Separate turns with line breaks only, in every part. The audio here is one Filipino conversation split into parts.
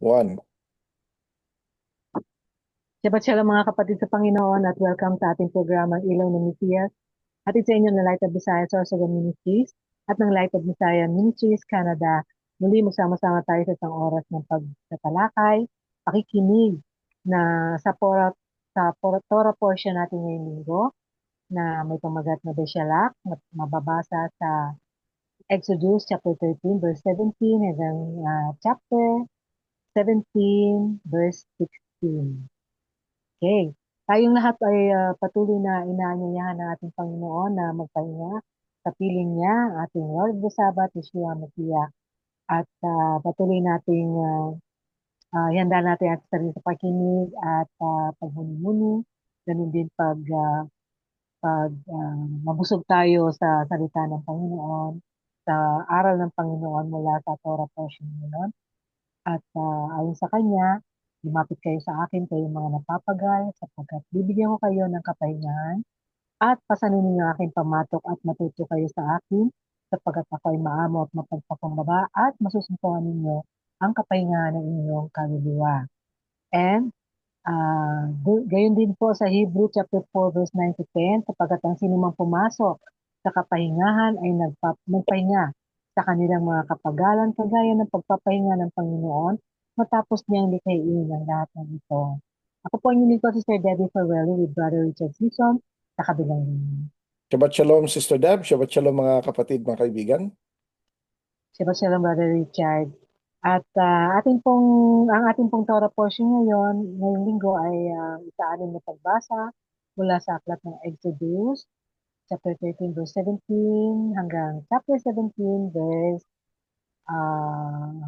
One.
Shabbat shalom mga kapatid sa Panginoon at welcome sa ating programang Ilaw ng Mesiyas. At sa inyo ng Light of Visayas Sorsogon Ministries at ng Light of Visayas Ministries Canada. Muli magsama-sama tayo sa isang oras ng pagtatalakay, pakikinig na sa Torah portion natin ngayong linggo na may pamagat na Beshalak na mababasa sa Exodus chapter 13 verse 17 hanggang chapter 17 verse 16. Okay. Tayong lahat ay patuloy na inaanyayahan ng ating Panginoon na magpahinga sa piling niya, ating Lord of the Sabbath, Yeshua Messiah. At patuloy nating ihanda natin ang sarili sa pakinig at paghuni-huni. Ganun din pag mabusog tayo sa salita ng Panginoon, sa aral ng Panginoon mula sa Torah portion ngayon. At ayon sa Kanya, lumapit kayo sa akin, kayong mga napapagay, sapagkat bibigyan ko kayo ng kapahingahan at pasanin ninyo ang aking pamatok at matuto kayo sa akin, sapagkat ako ay maamo at mapagpakumbaba at masusuntukan ninyo ang kapahingahan ng inyong kaluluwa. And gayon din po sa Hebrew chapter 4 verse 9 to 10, sapagkat ang sinumang pumasok sa kapahingahan ay nagpahinga sa kanilang mga kapagalan kagaya ng pagpapahinga ng Panginoon matapos niyang likhain ang lahat ng ito. Ako po ang inyong lingkod, Sister Debbie Farrelly with Brother Richard Sison sa kabilang linya.
Shabbat Shalom, Sister Deb. Shabbat Shalom, mga kapatid, mga kaibigan.
Shabbat Shalom, Brother Richard. At ang ating pong Torah portion ngayon, ngayong linggo ay isa-anim na pagbasa mula sa aklat ng Exodus, chapter 13, verse 17 hanggang chapter 17, verse uh,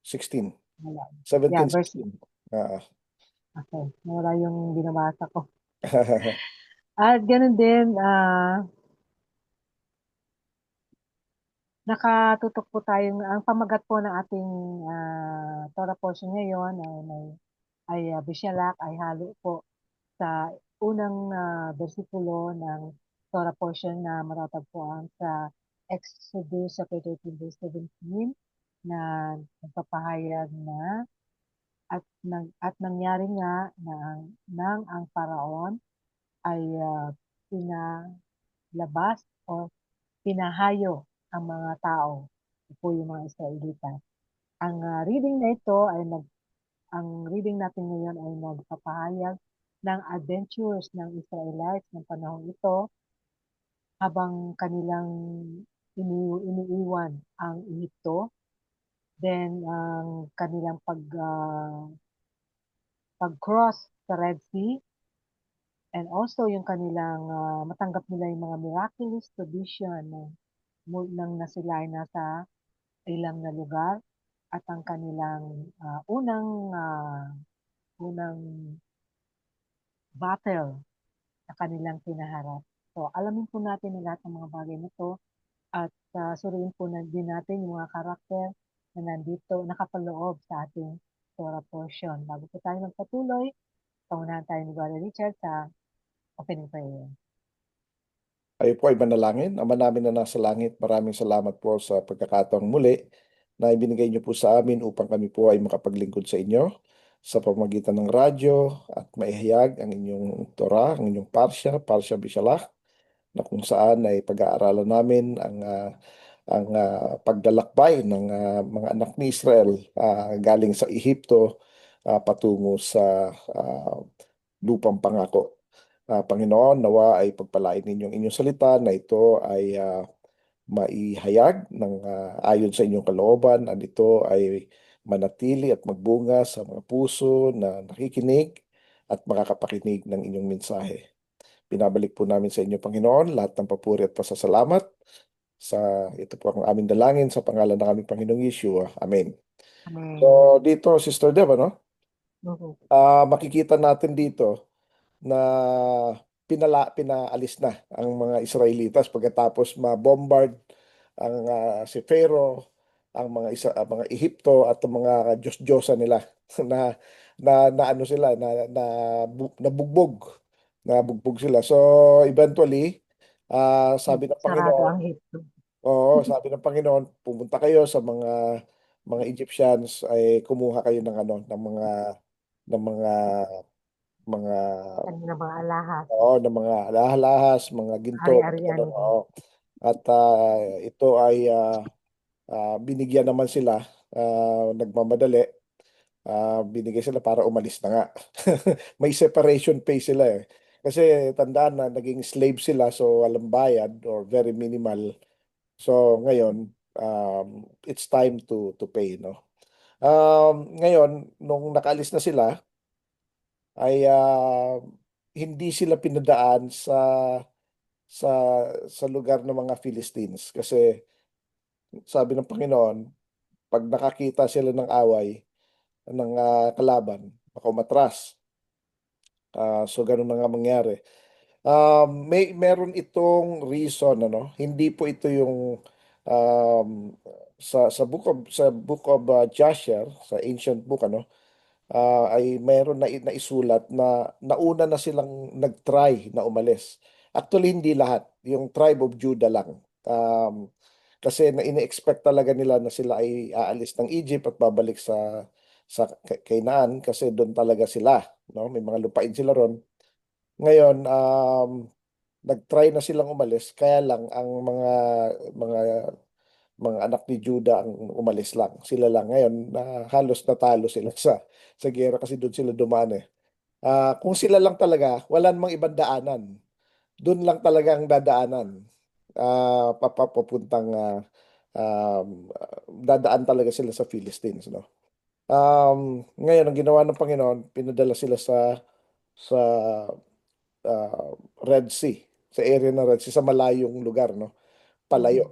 16.
wala. Yeah,
17,
verse
16. Ah.
okay. Wala yung binabasa ko. At ganun din, nakatutok po tayong, ang pamagat po ng ating Torah portion ngayon ay Bishalak, ay halo po sa unang versikulo ng Torah portion na matatagpuan sa Exodus chapter 13 verse 17 na nagpapahayag na at nangyari nga na nang ang paraon ay pinalabas o pinahayo ang mga tao. Ito po yung mga Israelita. Ang reading na ito ay ang reading natin ngayon ay nagpapahayag ng adventures ng Israelites ng panahon ito habang kanilang iniiwan ang Ehipto, then ang kanilang pag-cross sa Red Sea, and also yung kanilang matanggap nila yung mga miraculous provision nang nasilay na sa ilang na lugar at ang kanilang unang battle na kanilang pinaharap. So, alamin po natin ang lahat ng mga bagay na to at suriin po din natin yung mga karakter na nandito, nakapaloob sa ating Torah portion. Bago po tayo magpatuloy, paunahan tayo ni Brother Richard sa opening prayer.
Kayo po ay manalangin. Ama namin na nasa langit, maraming salamat po sa pagkakataong muli na ibinigay niyo po sa amin upang kami po ay makapaglingkod sa inyo sa pamamagitan ng radyo at maihayag ang inyong Torah, ang inyong Parsha Bishalach, na kung saan ay pag-aaralan namin ang paglalakbay ng mga anak ni Israel galing sa Ehipto patungo sa lupang pangako. Panginoon, nawa ay pagpalain ninyong inyong salita na ito ay maihayag ng ayon sa inyong kalooban at ito ay manatili at magbunga sa mga puso na nakikinig at makakapakinig ng inyong mensahe. Pinabalik po namin sa inyo, Panginoon, lahat ng papuri at pasasalamat sa ito po ang aming dalangin sa pangalan ng aming Panginoong Yeshua. Amen.
Amen.
So dito, Sister Deb, ano?
Mhm.
Makikita natin dito na pinaalis na ang mga Israelitas pagkatapos ma-bombard ang si Pharaoh, ang mga Ehipto at ang mga Diyos-Diyosa nila na na ano sila nabugbog sila. So eventually sabi ng
Sarado
Panginoon,
ang hito.
Oo, sabi ng Panginoon, pumunta kayo sa mga Egyptians ay kumuha kayo ng ano ng mga
Kanina mga alahas,
oo, ng mga alahas, mga ginto, mga
ari-arian
ganun,
nila.
oo. At ito ay binigyan naman sila, nagmamadali, binigay sila para umalis na nga. May separation pay sila eh. Kasi tandaan na naging slave sila so walang bayad or very minimal. So ngayon, it's time to pay, no? Ngayon, nung nakaalis na sila, ay hindi sila pinadaan sa sa lugar ng mga Philistines kasi sabi ng Panginoon, pag nakakita sila ng away ng kalaban, baka umatras. So ganun na nga mangyari. Meron itong reason ano, hindi po ito yung um, sa book of Jasher, sa ancient book ano, ay mayroon na naisulat na nauna na silang nag-try na umalis. Actually, hindi lahat. Yung tribe of Judah lang. Kasi na ini-expect talaga nila na sila ay aalis ng Egypt at babalik sa Canaan kasi doon talaga sila, no? May mga lupain sila ron. Ngayon, nag-try na silang umalis, kaya lang ang mga mga anak ni Juda ang umalis lang. Sila lang ngayon na halos natalo sila sa gera kasi doon sila dumaan eh. Kung sila lang talaga, wala namang ibang daanan. Doon lang talaga ang dadaanan. Papuntang dadaan talaga sila sa Philistines, no? Ngayon ang ginawa ng Panginoon, pinadala sila sa ah, Red Sea, sa area ng Red Sea, sa malayong lugar, no?
Mm.
Palayo.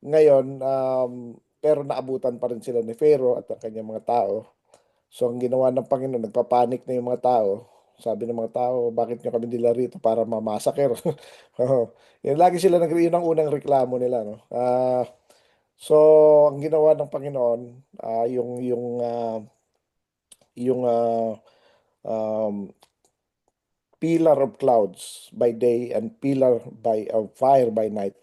Ngayon, pero naabutan pa rin sila ni Pharaoh at ang kanyang mga tao. So, ang ginawa ng Panginoon, nagpapanik na yung mga tao. Sabi ng mga tao, bakit nyo kami nila rito para mamasaker? Oo. Yan, lagi sila yun ang unang reklamo nila, no? So, ang ginawa ng Panginoon, yung um, pillar of clouds by day and pillar of fire by night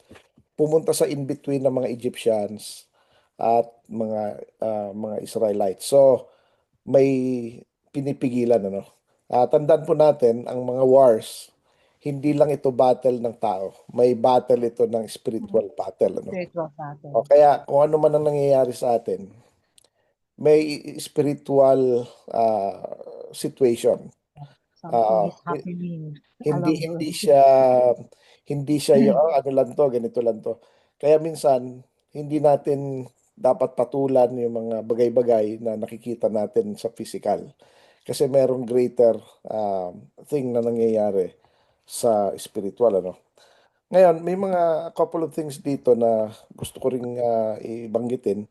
pumunta sa in-between ng mga Egyptians at mga Israelites. So, may pinipigilan ano. Tandaan po natin ang mga wars, hindi lang ito battle ng tao. May battle ito ng
Mm.
spiritual battle ano.
Spiritual
O
battle.
kaya kung ano man ang nangyayari sa atin, may spiritual situation.
Something
Ah,
is happening
hindi
along the
hindi
way.
siya hindi siya yung ano lang to, ganito lang to. Kaya minsan hindi natin dapat patulan yung mga bagay-bagay na nakikita natin sa physical. Kasi merong greater thing na nangyayari sa spiritual ano. Ngayon, may mga couple of things dito na gusto ko ring ibanggitin.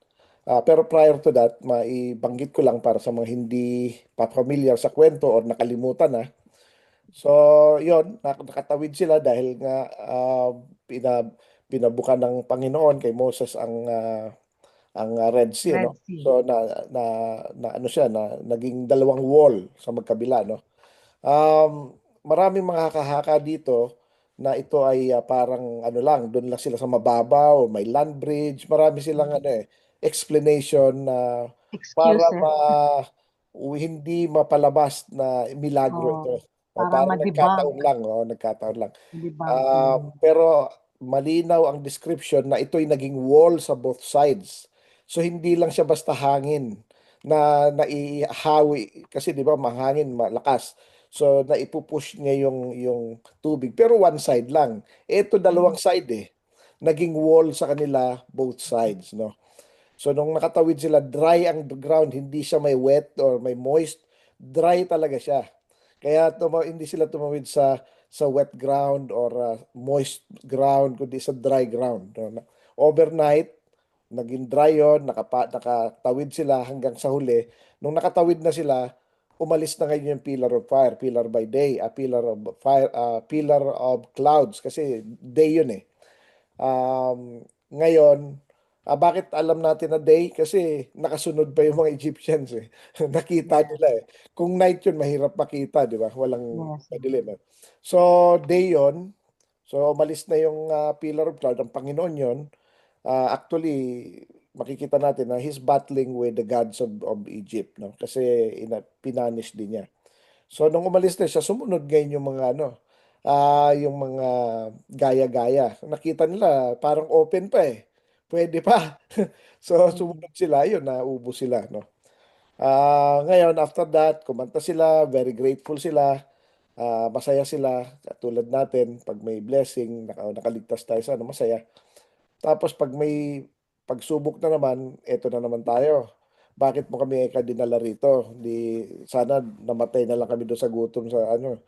Pero prior to that, maibanggit ko lang para sa mga hindi pa familiar sa kwento or nakalimutan na. So, yon nakatawid sila dahil nga pina, pinabuka ng Panginoon kay Moses ang Red Sea,
Red
no?
Sea.
So na, na ano siya na naging dalawang wall sa magkabila, no? Maraming mga haka-haka dito na ito ay parang ano lang, doon lang sila sa mababaw, may land bridge, marami silang
Mm.
ano explanation na para
Excuses.
hindi mapalabas na milagro
Oh,
ito. O
para
parang
ma-debunk.
nagkataon lang, nagkataon lang.
Debunk. Mm.
Pero malinaw ang description na ito'y naging wall sa both sides. So hindi lang siya basta hangin na naihawi kasi 'di ba mahangin malakas. So naipupush niya yung tubig pero one side lang. Ito dalawang
Mm.
side eh. Naging wall sa kanila both sides, no. So nung nakatawid sila, dry ang ground, hindi siya may wet or may moist, dry talaga siya. Kaya hindi sila tumawid sa wet ground or moist ground, kundi sa dry ground. No? Overnight, naging dry yun, nakatawid sila hanggang sa huli. Nung nakatawid na sila, umalis na ngayon yung pillar of fire, pillar by day, a pillar of fire, pillar of clouds, kasi day yun eh. Ngayon, bakit alam natin na day? Kasi nakasunod pa yung mga Egyptians eh. Nakita
Yes.
nila eh. Kung night yun, mahirap makita, di ba? Walang
Yes.
madilim. So, day yun. So umalis na yung pillar of cloud, ang Panginoon yon. Actually, makikita natin na he's battling with the gods of Egypt, no? Kasi pinanish din niya. So nung umalis na siya, sumunod ngayon yung mga yung mga gaya-gaya. Nakita nila parang open pa eh. Pwede pa. So
Mm.
sumunod sila, yun, naubo sila, no? Ngayon, after that, kumanta sila, very grateful sila, masaya sila, tulad natin, pag may blessing, nakaligtas tayo sa ano, masaya. Tapos pag may pagsubok na naman, eto na naman tayo. Bakit mo kami dinala rito? Di sana namatay na lang kami doon sa gutom sa ano.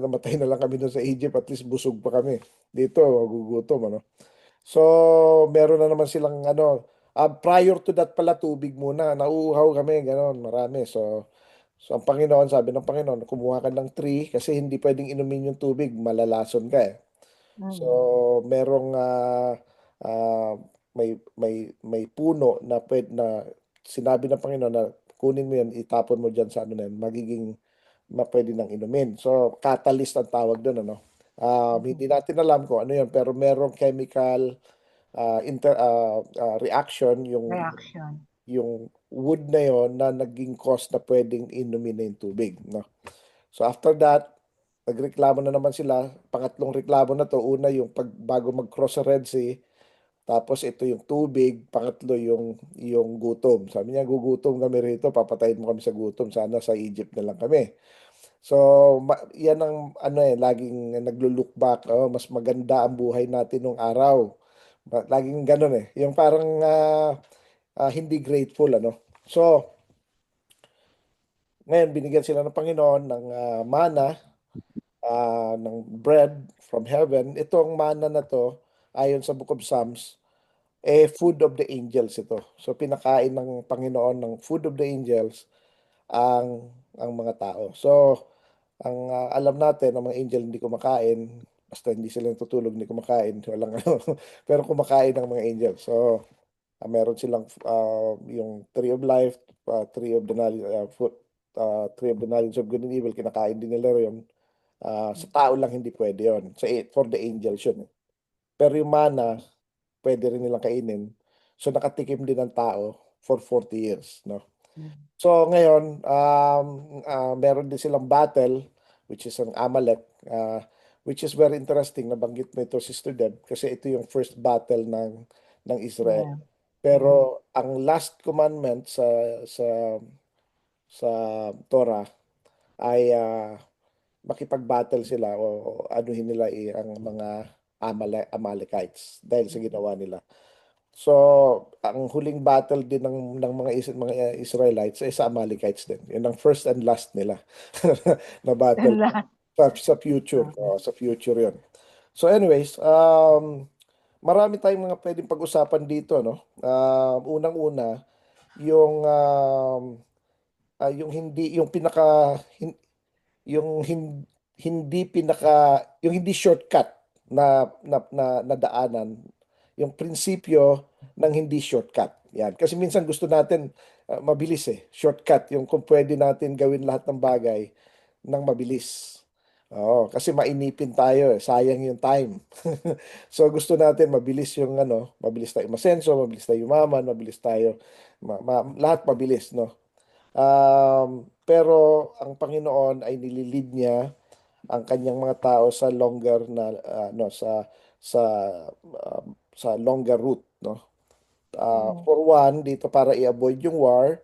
Namatay na lang kami doon sa Egypt, at least busog pa kami. Dito, gugutom ano. So, meron na naman silang ano, prior to that pala tubig muna, nauuhaw kami, gano'n, marami. So ang Panginoon, sabi ng Panginoon, kumuha ka ng tree kasi hindi pwedeng inumin yung tubig, malalason ka eh. So,
Mm.
merong ah, may puno na na sinabi ng Panginoon na kunin mo yan, itapon mo diyan sa ano na yan, magiging pwede nang inumin. So, catalyst ang tawag doon, ano. Hindi
Mm.
natin alam kung ano yun, pero merong chemical reaction
Reaction.
yung wood na yon na naging cause na pwedeng inumin na yung tubig, no? So after that, nagreklamo na naman sila. Pangatlong reklamo na to. Una yung bago mag-cross sa Red Sea. Tapos ito yung tubig. Pangatlo yung gutom. Sabi niya, gugutom kami rito. Papatayin mo kami sa gutom. Sana sa Egypt na lang kami. So, yan ang ano laging naglo-look back. Oh, mas maganda ang buhay natin nung araw. Laging ganun eh. Yung parang hindi grateful, ano. So, ngayon binigyan sila ng Panginoon ng mana, ng bread from heaven. Itong manna na to, ayon sa Book of Psalms, food of the angels ito. So pinakain ng Panginoon ng food of the angels ang mga tao. So ang alam natin, ang mga angel hindi kumakain, basta hindi sila natutulog, hindi kumakain, walang ano, pero kumakain ang mga angel. So meron silang yung tree of life, tree of the knowledge, tree of the knowledge of good and evil, kinakain din nila yun. Sa tao lang hindi pwede yun. For the angels yun. Pero yung mana, pwede rin nilang kainin. So nakatikim din ng tao for 40 years, no?
Mm.
So ngayon, meron din silang battle, which is ang Amalek, which is very interesting. Nabanggit mo ito, Sister Deb, kasi ito yung first battle ng Israel.
Yeah. Mm.
Pero ang last commandment sa Torah ay makipag-battle sila o anuhin nila ang mga Amalekites dahil sa ginawa nila. So, ang huling battle din ng mga Israelites ay sa Amalekites din. Yun ang first and last nila na battle
And lahat.
sa future.
Okay.
Sa future yun. So anyways, marami tayong mga pwedeng pag-usapan dito, no? Unang-una, yung hindi, yung pinaka, yung yung hindi shortcut na daanan, yung prinsipyo ng hindi shortcut. Yan. Kasi minsan gusto natin mabilis eh. Shortcut, yung kung pwede natin gawin lahat ng bagay ng mabilis. Oo, kasi mainipin tayo eh. Sayang yung time. So gusto natin mabilis yung ano, mabilis tayo masenso, mabilis tayo yumaman, mabilis tayo lahat mabilis, no? Pero ang Panginoon ay nililid niya ang kanyang mga tao sa longer na no sa sa longer route, no.
Mm.
For one, dito para i-avoid yung war,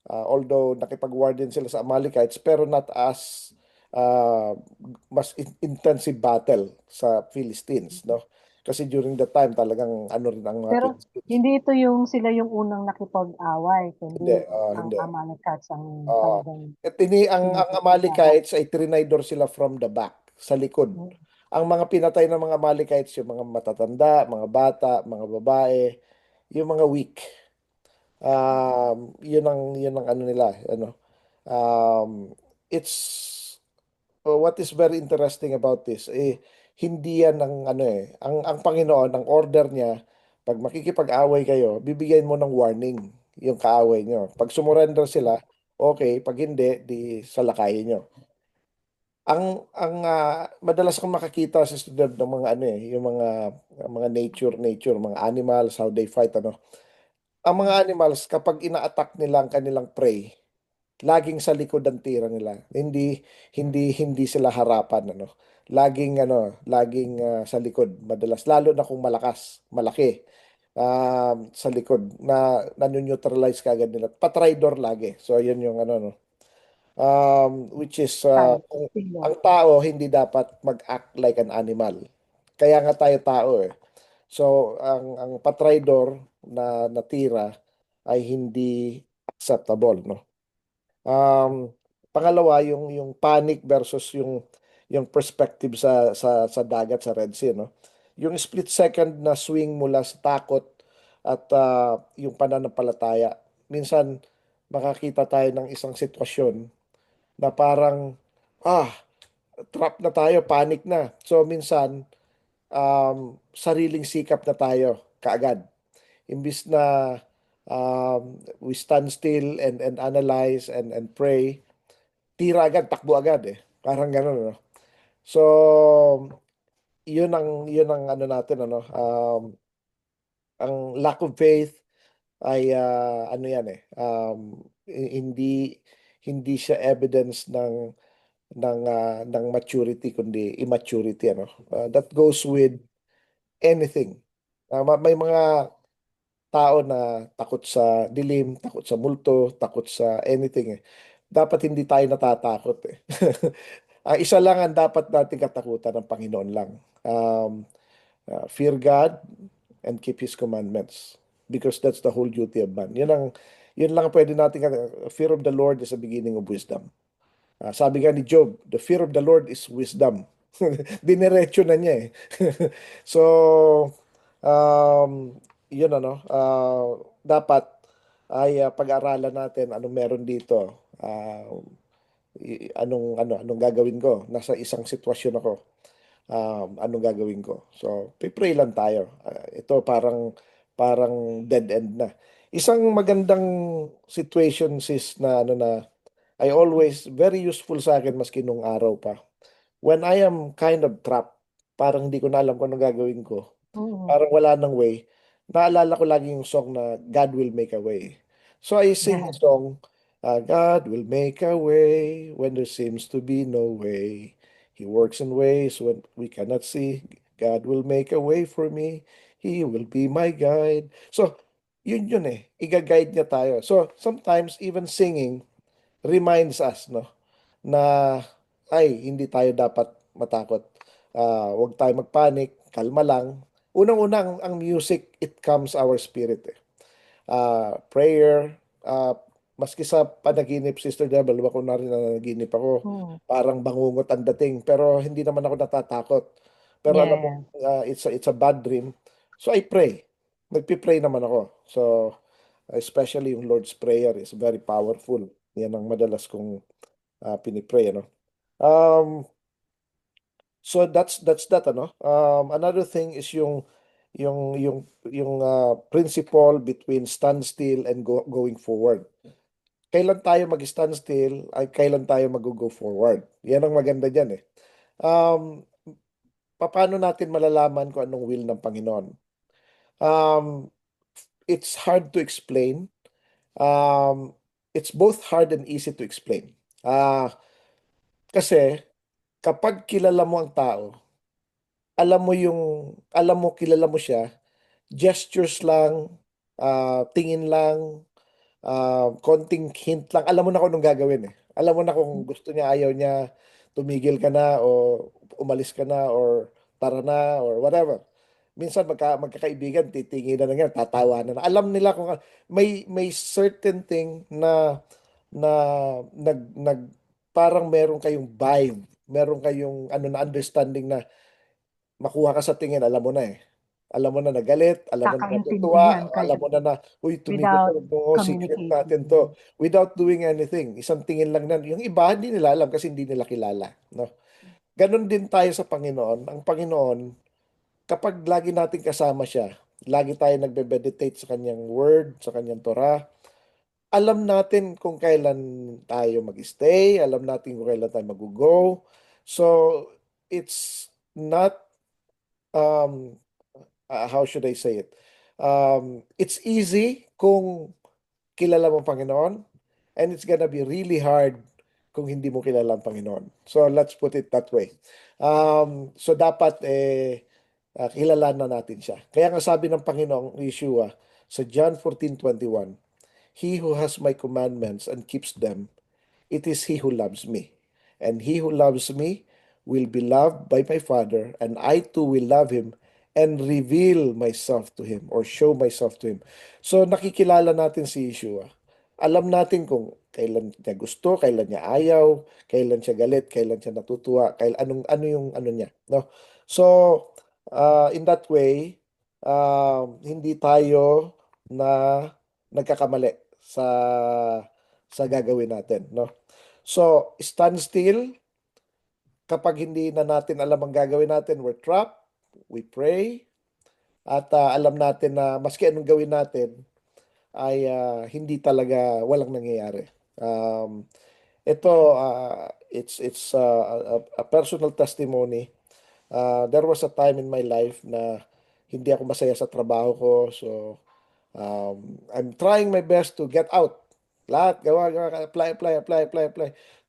although nakipag-war din sila sa Amalekites, pero not as uh, mas intensive battle sa Philistines, no. Kasi during that time talagang ano rin ang mga
Pero
Philistines.
hindi ito yung sila yung unang nakipag-away, kundi
Hindi,
ang
hindi.
Amalekites ang
Oo.
talagang
Ang
sinisita.
Amalekites ay trinidor sila from the back, sa likod.
Mm.
Ang mga pinatay ng mga Amalekites, yung mga matatanda, mga bata, mga babae, yung mga weak. Yun ang ano nila, ano. It's what is very interesting about this, hindi yan ang ano ang Panginoon, ang order niya, pag makikipag-away kayo, bibigyan mo ng warning yung kaaway nyo. Pag sumurrender sila, okay. Pag hindi, di salakayin nyo. Madalas kong makakita sa student ng mga ano eh, yung mga nature, mga animals, how they fight ano. Ang mga animals kapag ina-attack nila ang kanilang prey, laging sa likod ang tira nila. Hindi sila harapan ano. Laging sa likod madalas lalo na kung malaki. Sa likod na nano-neutralize kagad nila. Patridor lagi. So yun yung ano no. Which is
Tayo,
ang
sila.
tao hindi dapat mag-act like an animal. Kaya nga tayo tao eh. So ang patridor na natira ay hindi acceptable no. Pangalawa, yung panic versus yung perspective sa dagat sa Red Sea, no? Yung split second na swing mula sa takot at yung pananampalataya. Minsan makakita tayo ng isang sitwasyon na parang ah, trap na tayo, panic na. So minsan sariling sikap na tayo kaagad. Imbis na we stand still and analyze and pray, tira agad, takbo agad eh. Parang gano'n, no? So, yun ang ano natin, ano, ang lack of faith ay ano yan eh, hindi hindi siya evidence ng maturity kundi immaturity ano. That goes with anything. May mga tao na takot sa dilim, takot sa multo, takot sa anything eh. Dapat hindi tayo natatakot eh. Ang isa lang ang dapat nating katakutan ng Panginoon lang. Fear God and keep His commandments. Because that's the whole duty of man. Yun lang ang pwede natin. Fear of the Lord is the beginning of wisdom. Sabi nga ni Job, the fear of the Lord is wisdom. Diniretso na niya eh. So, yun ano, dapat ay pag-aralan natin anong meron dito. Anong gagawin ko? Nasa isang sitwasyon ako. Anong gagawin ko? So, pray lang tayo. Ito parang dead end na. Isang magandang situation sis na ano na I always very useful sa akin maski nung araw pa. When I am kind of trapped, parang hindi ko na alam kung anong gagawin ko.
Oo.
Parang wala nang way. Naalala ko lagi yung song na God will make a way. So I sing the
Yeah.
song, God will make a way when there seems to be no way. He works in ways when we cannot see. God will make a way for me. He will be my guide. So, yun eh. Iga-guide niya tayo. So, sometimes even singing reminds us, no, na ay hindi tayo dapat matakot. Huwag tayo magpanik, kalma lang. Unang-unang ang music, it calms our spirit. Prayer, maski sa panaginip, Sister Debel, diba kung nanaginip ako,
Oo.
parang bangungot ang dating, pero hindi naman ako natatakot. Pero alam mo,
Yeah.
it's a bad dream. So I pray. Nagpipray naman ako. So, especially yung Lord's Prayer is very powerful. Yan ang madalas kong pinipray, ano. So that's that ano. Another thing is yung principle between standstill and going forward. Kailan tayo mag-stand still ay kailan tayo mag-go forward. Yan ang maganda diyan eh. Um, Paano natin malalaman kung anong will ng Panginoon? Um, it's hard to explain. Um, it's both hard and easy to explain. Kasi kapag kilala mo ang tao, kilala mo siya, gestures lang, tingin lang, konting hint lang, alam mo na kung anong gagawin eh. Alam mo na kung gusto niya, ayaw niya, tumigil ka na o umalis ka na or tara na or whatever. Minsan magkakaibigan, titinginan na nga, tatawanan na. Alam nila kung may certain thing na parang meron kayong vibe, meron kayong ano na understanding na makuha ka sa tingin, alam mo na eh. Alam mo na nagalit, alam mo na natutuwa,
Kakaintindihan
alam
kayo
mo na uy, tumigil ka,
without
secret
communicating.
natin to. Without doing anything. Isang tingin lang na. Yung iba, hindi nila alam kasi hindi nila kilala. No? Ganon din tayo sa Panginoon. Ang Panginoon, kapag lagi natin kasama siya, lagi tayo nagbe-meditate sa kanyang word, sa kanyang Torah, alam natin kung kailan tayo mag-stay, alam natin kung kailan tayo mag-go. So it's not um how should I say it? It's easy kung kilala mo ang Panginoon, and it's gonna be really hard kung hindi mo kilala ang Panginoon. So let's put it that way. So dapat kilalanan na natin siya. Kaya nga sabi ng Panginoong Yeshua sa John 14:21, "He who has my commandments and keeps them, it is he who loves me. And he who loves me will be loved by my Father, and I too will love him and reveal myself to him or show myself to him." So nakikilala natin si Yeshua. Alam natin kung kailan niya gusto, kailan niya ayaw, kailan siya galit, kailan siya natutuwa, ano yung ano niya, no? So, in that way, hindi tayo na nagkakamali sa gagawin natin, no? So, stand still. Kapag hindi na natin alam ang gagawin natin, we're trapped. We pray. At alam natin na maski anong gawin natin, ay hindi talaga walang nangyayari. Ito, it's a personal testimony. There was a time in my life na hindi ako masaya sa trabaho ko. So, I'm trying my best to get out. Lahat, gawa, apply.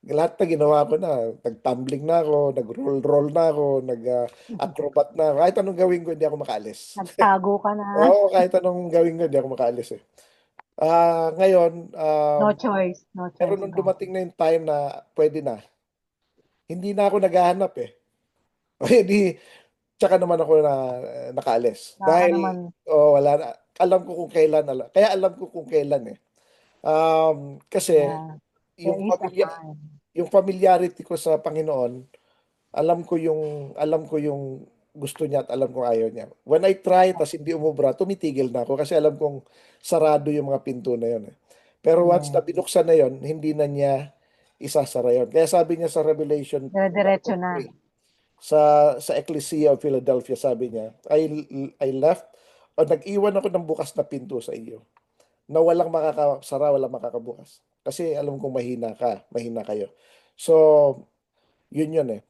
Lahat na ginawa ko na. Nag-tumbling na ako, nag-roll na ako, nag-acrobat na ako. Kahit anong gawin ko, hindi ako makaalis.
Nagtago ka na.
Oo, kahit anong gawin ko, hindi ako makaalis eh. Ngayon,
No choice. No
pero
choice
nung
ka.
dumating na yung time na pwede na, hindi na ako naghahanap eh. O di, tsaka naman ako na nakaalis.
Wala ka naman.
Dahil, wala na. Alam ko kung kailan. Kaya alam ko kung kailan eh. Kasi,
Yeah. There
yung
is a
pamilya,
time.
yung familiarity ko sa Panginoon, alam ko yung gusto niya at alam kong ayaw niya. When I try, tas hindi umubra, tumitigil na ako kasi alam kong sarado yung mga pinto na yun eh. Pero once na
Yeah.
binuksan na yun, hindi na niya isasara yun. Kaya sabi niya sa Revelation
Dire-diretso
chapter
na.
3, sa Ecclesia of Philadelphia, sabi niya, I left o nag-iwan ako ng bukas na pinto sa iyo na walang makakasara, walang makakabukas. Kasi alam kong mahina kayo. So, yun eh.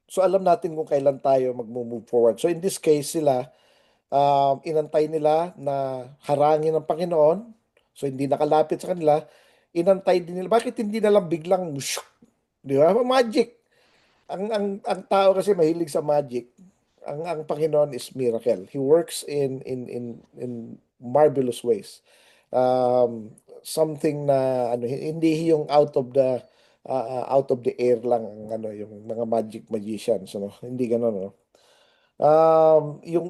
So alam natin kung kailan tayo mag-move forward. So in this case sila, inantay nila na harangin ng Panginoon. So hindi nakalapit sa kanila. Inantay din nila. Bakit hindi na lang biglang, shuk, di ba? Magic. Ang tao kasi mahilig sa magic. Ang Panginoon is miracle. He works in marvelous ways. Something na ano, hindi yung out of the air lang ang ano yung mga magic magicians, ano. Hindi ganoon, no.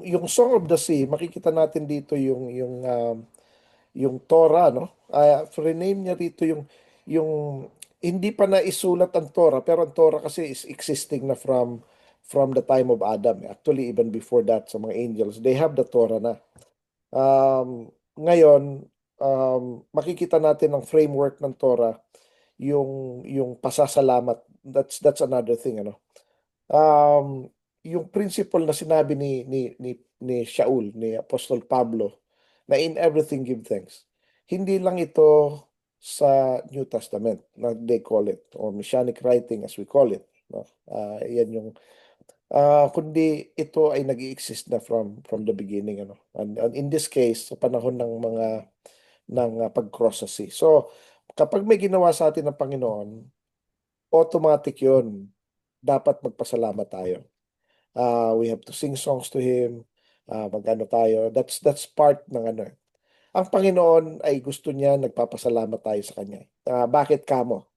Yung Song of the Sea, makikita natin dito yung Torah, no? Rename niya dito yung hindi pa naisulat ang Torah, pero ang Torah kasi is existing na from the time of Adam. Actually, even before that, sa mga angels, they have the Torah na. Ngayon, makikita natin ang framework ng Torah, yung pasasalamat. That's another thing, ano. Um, yung principle na sinabi ni Shaul, ni Apostol Pablo, na in everything give thanks. Hindi lang ito sa New Testament na they call it, or Messianic writing as we call it, no? Yan yung kundi ito ay nag-exist na from the beginning, ano. And in this case, sa panahon ng pag-cross sa sea. So, kapag may ginawa sa atin ng Panginoon, automatic 'yun. Dapat magpasalamat tayo. We have to sing songs to Him, mag-ano tayo. That's part ng ano eh. Ang Panginoon ay gusto niya nagpapasalamat tayo sa Kanya. Bakit kamo?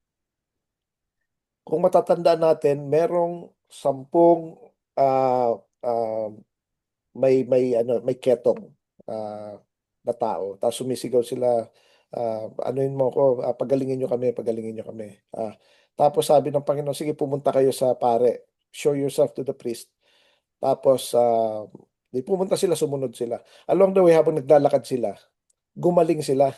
Kung matatandaan natin, merong 10 ah, ah, may ketong ah, na tao. Tapos sumisigaw sila, anuin mo ko, pagalingin nyo kami, pagalingin nyo kami. Tapos sabi ng Panginoon, sige, pumunta kayo sa pare. Show yourself to the priest. Tapos, di pumunta sila, sumunod sila. Along the way, habang naglalakad sila, gumaling sila.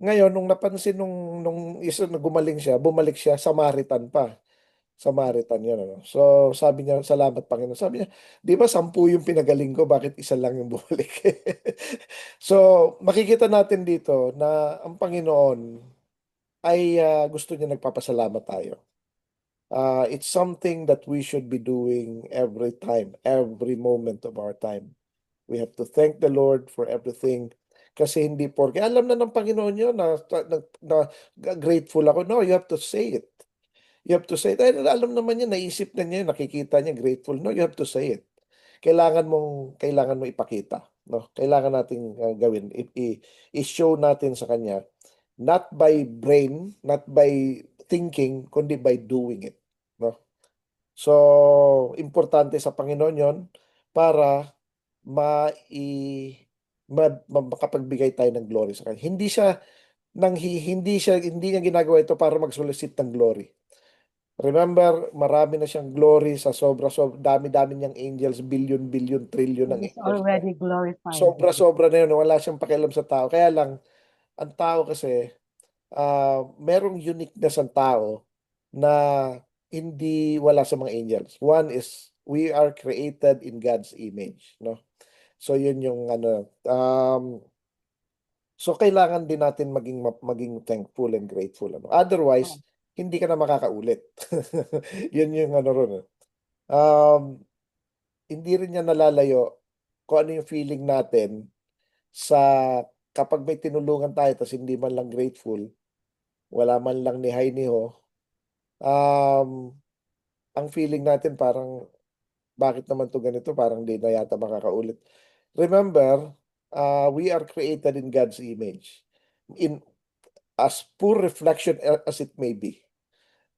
Ngayon, nung napansin nung isa na gumaling siya, bumalik siya, Samaritan pa. Samaritan yun, ano. So, sabi niya, salamat Panginoon. Sabi niya, di ba 10 yung pinagaling ko, bakit isa lang yung bumalik? So, makikita natin dito na ang Panginoon ay gusto niya nagpapasalamat tayo. It's something that we should be doing every time, every moment of our time. We have to thank the Lord for everything. Kasi hindi porke alam na ng Panginoon yun na grateful ako. No, you have to say it. You have to say it. Dahil alam naman niya, naisip na niya, nakikita niya, grateful. No, you have to say it. Kailangan mo ipakita. No? Kailangan nating gawin. I-show natin sa kanya, not by brain, not by thinking, kundi by doing it. No? So, importante sa Panginoon yon para makapagbigay tayo ng glory sa kanya. Hindi niya ginagawa ito para mag-solicit ng glory. Remember, marami na siyang glory sa sobra-sobra, dami-dami niyang angels, billion, trillion ng
He's
angels niya.
already glorified.
Sobra-sobra na yun, wala siyang pakialam sa tao. Kaya lang, ang tao kasi, merong uniqueness ang tao na hindi wala sa mga angels. One is, we are created in God's image, no? So, yun yung ano, so kailangan din natin maging thankful and grateful, ano? Otherwise, hindi ka na makakaulit. Yun yung ano ron. Hindi rin niya nalalayo kung ano yung feeling natin sa kapag may tinulungan tayo tapos hindi man lang grateful, wala man lang ni hi ni ho, um, ang feeling natin parang bakit naman to ganito, parang di na yata makakaulit. Remember, we are created in God's image. In as poor reflection as it may be.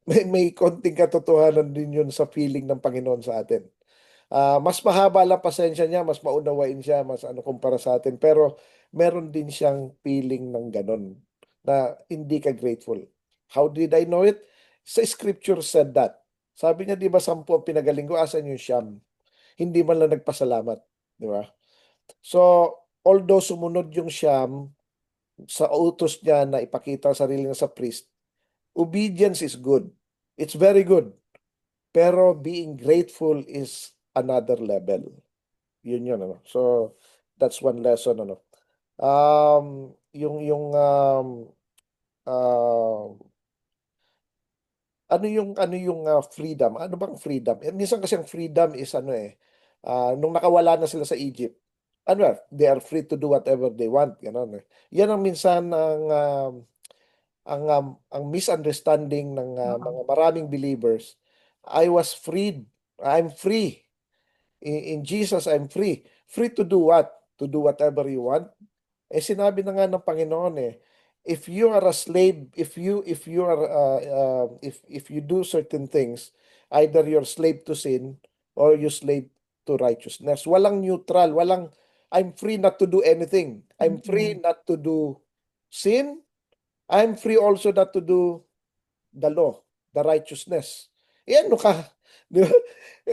May konting katotohanan din yun sa feeling ng Panginoon sa atin. Mas mahaba lang pasensya niya, mas maunawain siya, mas ano kumpara sa atin. Pero meron din siyang feeling ng ganon na hindi ka grateful. How did I know it? Sa scripture said that. Sabi niya, di ba 10 ang pinagaling ko, asan yung siyam? Hindi man lang nagpasalamat. Di ba? So, although sumunod yung siyam sa utos niya na ipakita ang sarili niya sa priest, obedience is good. It's very good. Pero being grateful is another level. Yun ano. So that's one lesson ano. Yung uh, ano yung freedom? Ano bang freedom? Minsan kasi ang freedom is ano nung nakawala na sila sa Egypt. Ano, they are free to do whatever they want, ganun eh. Yan ang minsan ang misunderstanding ng mga maraming believers. I was freed. I'm free. In Jesus, I'm free. Free to do what? To do whatever you want. Sinabi na nga ng Panginoon if you are a slave, if you do certain things, either you're slave to sin or you slave to righteousness. Walang neutral, I'm free not to do anything. I'm free not to do sin. I'm free also not to do the law, the righteousness. Ano ka? Di ba?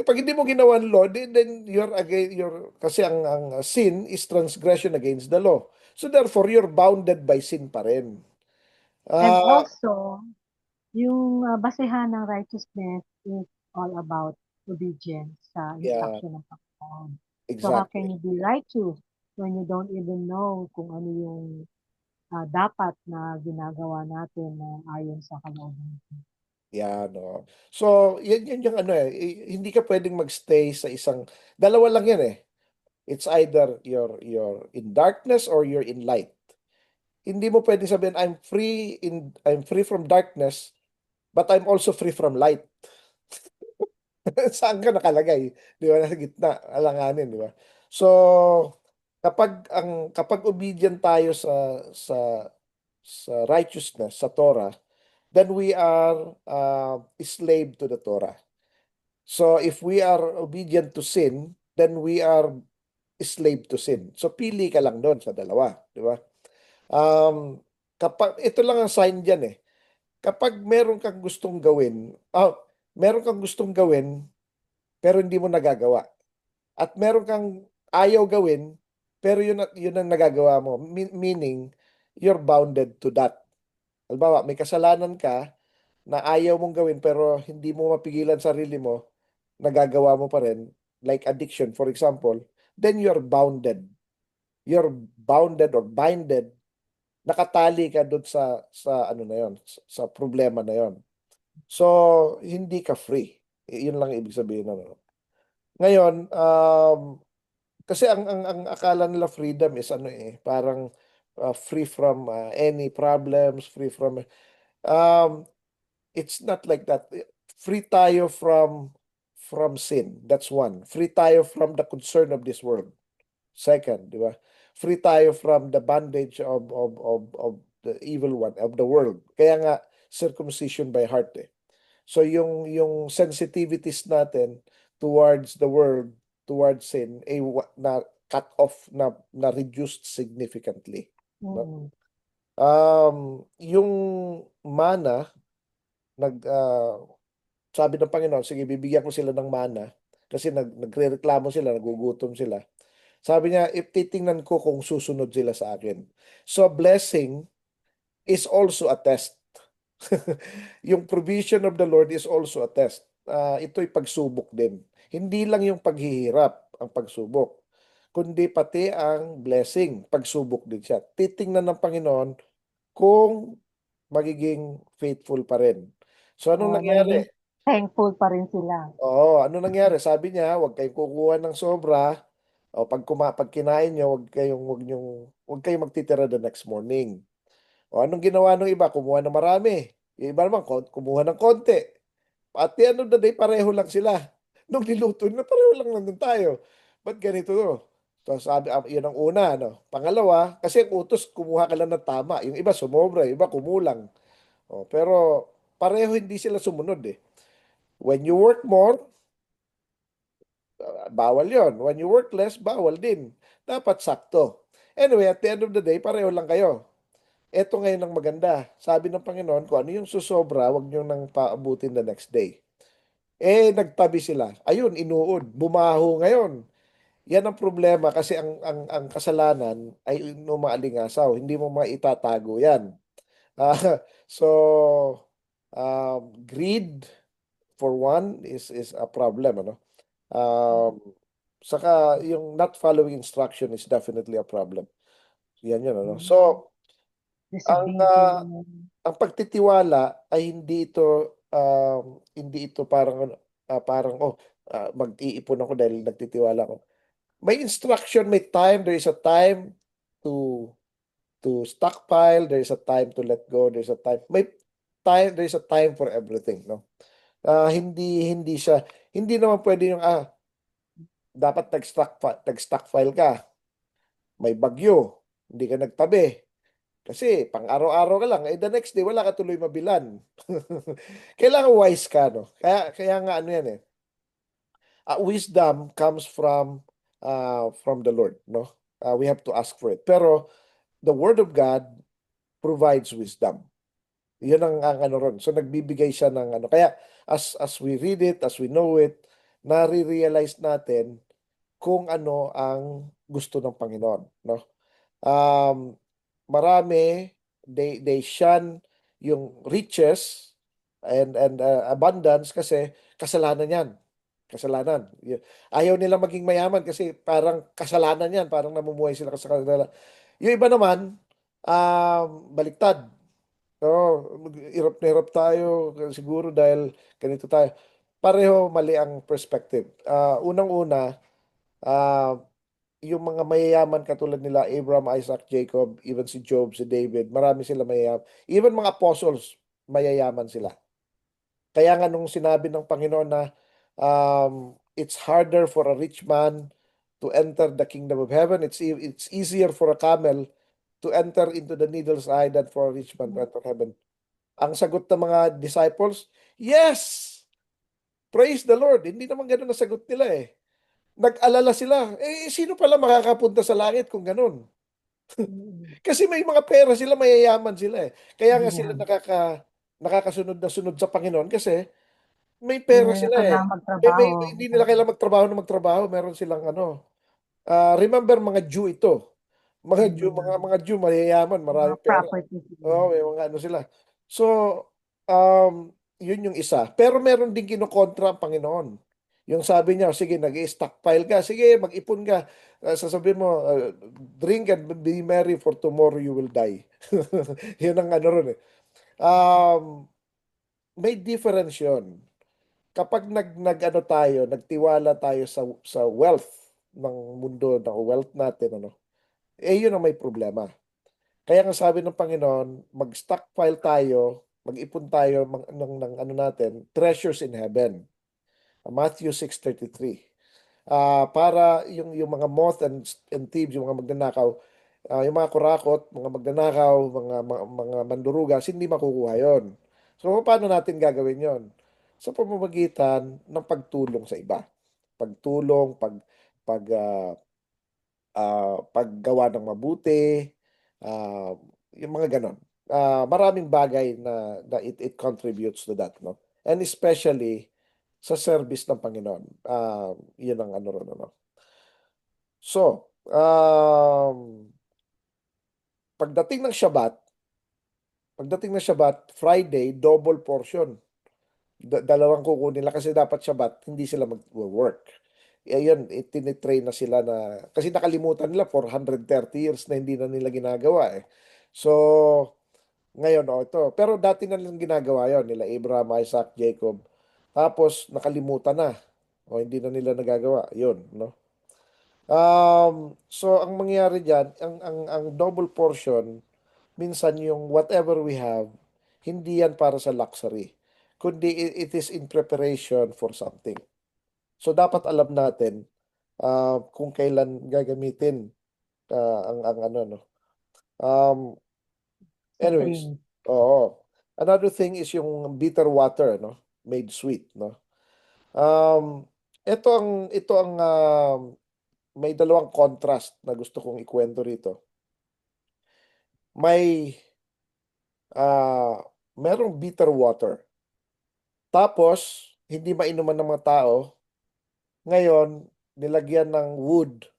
Pag hindi mo ginawa ang law, then you're again, kasi ang sin is transgression against the law. So therefore, you're bounded by sin pa rin.
And
Ah,
also, yung basehan ng righteousness is all about obedience sa
yeah,
instruction ng Panginoon. So how can
exactly.
you be righteous when you don't even know kung ano yung dapat na ginagawa natin na ayon sa kalooban?
Yeah, no. So, yan yung ano hindi ka pwedeng magstay sa isang, dalawa lang yan It's either you're in darkness or you're in light. Hindi mo pwedeng sabihin, I'm free from darkness, but I'm also free from light. Saan ka nakalagay? Di ba? Nasa gitna, alanganin, di ba? So, kapag obedient tayo sa sa righteousness, sa Torah, then we are slave to the Torah. So, if we are obedient to sin, then we are slave to sin. So, pili ka lang doon sa dalawa, di ba? Um, kapag ito lang ang sign diyan kapag meron kang gustong gawin pero hindi mo nagagawa. At meron kang ayaw gawin, pero yun ang nagagawa mo. Meaning, you're bounded to that. Halimbawa, may kasalanan ka na ayaw mong gawin pero hindi mo mapigilan sarili mo, nagagawa mo pa rin, like addiction, for example, then you're bounded. You're bounded or binded. Nakatali ka doon sa ano na yon, sa problema na yon. So, hindi ka free. Yun lang ibig sabihin ano. Ngayon, kasi ang akala nila freedom is ano parang free from any problems, free from um, it's not like that. Free tayo from sin. That's one. Free tayo from the concern of this world. Second, di ba? Free tayo from the bondage of the evil one, of the world. Kaya nga, circumcision by heart So yung sensitivities natin towards the world, towards sin, na cut off, na reduced significantly. No?
Mm.
Yung mana, sabi ng Panginoon, sige, bibigyan ko sila ng mana kasi nagrereklamo sila, nagugutom sila. Sabi niya, if titingnan ko kung susunod sila sa akin. So blessing is also a test. Yung provision of the Lord is also a test. Ito'y pagsubok din. Hindi lang yung paghihirap ang pagsubok, kundi pati ang blessing, pagsubok din siya. Titingnan ng Panginoon kung magiging faithful pa rin. So anong
Magiging
nangyari?
thankful pa rin sila.
Oo, ano nangyari? Sabi niya, huwag kayong kukuha ng sobra. O pag kinain niyo, huwag kayong magtitira the next morning. O anong ginawa ng iba? Kumuha ng marami. Yung iba naman, kumuha ng konti. At the end of the day, pareho lang sila. Nung niluto na, pareho lang nandun tayo. Ba't ganito to? So sabi, yun ang una, ano. Pangalawa, kasi ang utos, kumuha ka lang ng tama. Yung iba sumobra, yung iba kumulang. Pero pareho hindi sila sumunod When you work more, bawal yon. When you work less, bawal din. Dapat sakto. Anyway, at the end of the day, pareho lang kayo. Ito ngayon ang maganda. Sabi ng Panginoon, kung ano yung susobra, wag nyo nang paabutin the next day. Nagtabi sila. Ayun, inuod. Bumaho ngayon. Yan ang problema kasi ang kasalanan ay umaalingasaw. Hindi mo maitatago yan. So, greed, for one, is a problem. Ano? Saka yung not following instruction is definitely a problem. Yan yun, ano?
Mm.
So, ang ah,
Disobedient.
ang pagtitiwala ay hindi ito parang parang mag-iipon ako dahil nagtitiwala ako. May instruction, may time, there is a time to stockpile, there is a time to let go, there is a time, there is a time for everything, no? Hindi naman pwede yung dapat nag-stockpile ka, may bagyo, hindi ka nagtabi. Kasi pang araw-araw ka lang, the next day wala ka tuloy mabilan. Kailangan wise ka, no? Kaya nga ano yan wisdom comes from the Lord, no? We have to ask for it. Pero the Word of God provides wisdom. Yun ang ano ron. So nagbibigay siya ng ano. Kaya as we read it, as we know it, nare-realize natin kung ano ang gusto ng Panginoon, no? Um, Marami, they shun yung riches and abundance kasi kasalanan yan. Kasalanan. Ayaw nila maging mayaman kasi parang kasalanan yan. Parang namumuhay sila sa kanila. Yung iba naman, baliktad. Hirap na hirap tayo siguro dahil ganito tayo. Pareho mali ang perspective. Unang-una, ah, yung mga mayayaman katulad nila Abraham, Isaac, Jacob, even si Job, si David, marami sila mayayaman. Even mga apostles, mayayaman sila. Kaya nga nung sinabi ng Panginoon na it's harder for a rich man to enter the kingdom of heaven, it's easier for a camel to enter into the needle's eye than for a rich man to enter heaven. Ang sagot ng mga disciples, yes! Praise the Lord. Hindi naman ganun ang sagot nila Nag-alala sila. Sino pala makakapunta sa langit kung ganun?
Mm.
Kasi may mga pera sila, mayayaman sila Kaya nga sila
Yeah.
nakakasunod na sunod sa Panginoon kasi may
Hindi
pera
na nila
sila
kailangan
May,
magtrabaho.
hindi nila kailangan magtrabaho na magtrabaho. Meron silang ano. Remember mga Jew ito. Mga Jew mayayaman,
Mga
maraming pera.
properties.
Oo, may mga ano sila. So, yun yung isa. Pero meron din kinokontra ang Panginoon. Yung sabi niya, sige, nag-stockpile ka. Sige, mag-ipon ka. Sasabihin mo, drink and be merry for tomorrow you will die. Yun ang ano ron Um, may difference yun. Kapag nag-ano tayo, nagtiwala tayo sa wealth ng mundo, ng wealth natin, ano, eh yun ang may problema. Kaya nga sabi ng Panginoon, mag-stockpile tayo, mag-ipon tayo ng ano natin, treasures in heaven. Matthew 6:33. Para yung mga moth and thieves, yung mga magnanakaw, yung mga kurakot, mga magnanakaw, mga mandurugas, hindi makukuha yon. So, paano natin gagawin yon? Sa pamamagitan ng pagtulong sa iba. Pagtulong, paggawa ng mabuti, ah, yung mga ganon. Maraming bagay na it contributes to that, no? And especially sa service ng Panginoon. Yun ang ano ron, ano. So, pagdating ng Shabbat, Friday, double portion. Dalawang kukunin nila kasi dapat Shabbat, hindi sila mag-work. Ayun, itinitrain na sila na, kasi nakalimutan nila for 130 years na hindi na nila ginagawa eh. So, ngayon, ito. Pero dati na nilang ginagawa yon nila Abraham, Isaac, Jacob. Tapos, nakalimutan na. O, hindi na nila nagagawa. Yun, no? So, ang mangyayari dyan, ang double portion, minsan yung whatever we have, hindi yan para sa luxury, kundi it is in preparation for something. So dapat alam natin kung kailan gagamitin ang ano no. Um,
Sa
Anyways,
training.
oo. Another thing is yung bitter water no, made sweet no. Um, ito ang may dalawang contrast na gusto kong ikwento rito. May ah merong bitter water. Tapos, hindi mainuman ng mga tao. Ngayon, nilagyan ng wood,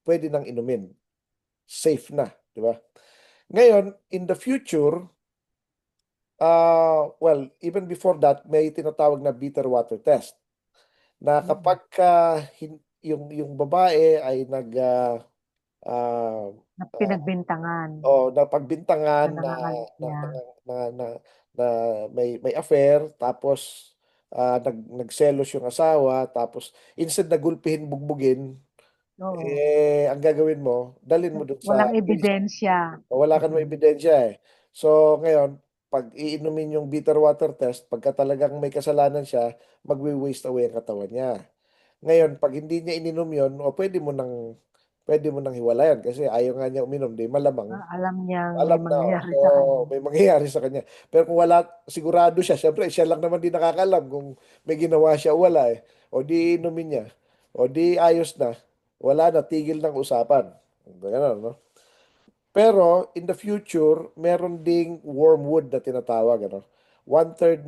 pwede nang inumin. Safe na, di ba? Ngayon, in the future, well, even before that, may tinatawag na bitter water test. Na
Mm.
kapag yung babae ay ah,
Na
ah,
pinagbintangan
o
na
napagbintangan
nangangalit
na,
niya.
na, na, na, na may affair, tapos nagselos yung asawa, tapos instead na gulpihin, bugbugin,
Oo.
ang gagawin mo, dalin mo dun sa
Walang ebidensya.
wala ka namang
Mm.
ebidensya eh. So, ngayon, pag iinumin yung bitter water test, pagka talagang may kasalanan siya, magwi-waste away ang katawan niya. Ngayon, pag hindi niya ininom yun, o pwede mo nang hiwalayan kasi ayaw nga niya uminom, di malamang
Alam niyang may
alam na,
mangyayari
so
sa kanya.
may mangyayari sa kanya. Pero kung wala, sigurado siya, syempre siya lang naman din nakakalam kung may ginawa siya o wala eh. O di inumin niya. O di ayos na. Wala na, tigil ng usapan. Ganun, no? Pero in the future, meron ding wormwood na tinatawag, ano? One-third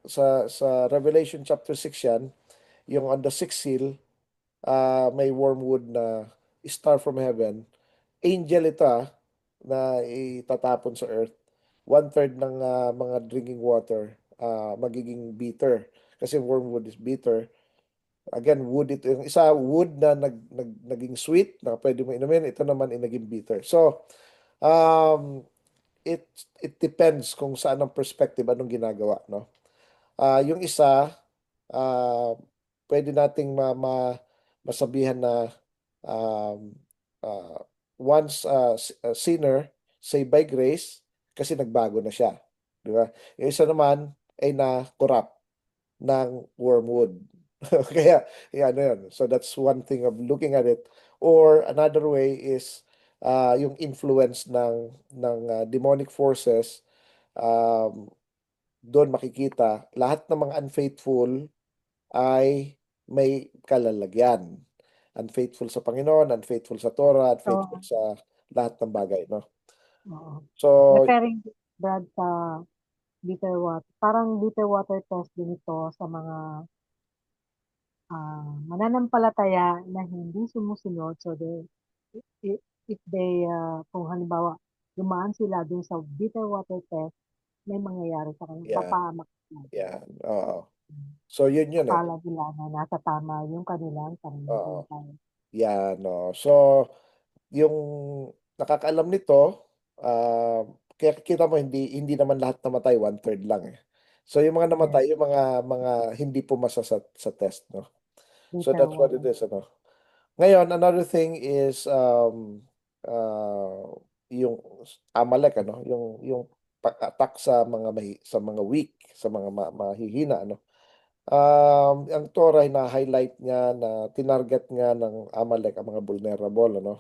sa Revelation chapter 6 yan, yung on the sixth seal, may wormwood na star from heaven. Angel ito na itatapon sa earth. One-third ng mga drinking water magiging bitter. Kasi wormwood is bitter. Again, wood ito. Yung isa, wood na naging sweet, na pwede mo inumin. Ito naman ay naging bitter. So, um, it it depends kung saan ang perspective, anong ginagawa, no? Yung isa, ah, pwede nating masabihan na um, uh, once a sinner saved by grace kasi nagbago na siya, di ba? Yung isa naman ay na-corrupt ng wormwood. Kaya, ano yun. So that's one thing of looking at it. Or another way is yung influence ng demonic forces. um, Doon makikita lahat ng mga unfaithful ay may kalalagyan. Unfaithful sa Panginoon, unfaithful sa Torah, unfaithful
So,
sa lahat ng bagay, no?
oo.
So,
Referring, Brad, sa bitter water. Parang bitter water test din ito sa mga mananampalataya na hindi sumusunod. So, if they, kung halimbawa, dumaan sila dun sa bitter water test, may mangyayari sa kanila.
yan,
Papahamak sila.
yan. Oo. So, yun eh.
Akala nila na nasa tama yung kanilang
Oo.
pananampalataya.
Yan, no. So, yung nakakaalam nito, kaya kita mo hindi naman lahat namatay, one-third lang eh. So yung mga
Yes,
namatay, yung mga hindi pumasa sa test, no? So
later
that's what it
on.
is, ano. Ngayon, another thing is yung Amalek, ano, yung pag-attack sa mga sa mga weak, sa mga mahihina, ano. Ang Torah ay na-highlight niya na tinarget nga ng Amalek ang mga vulnerable, ano.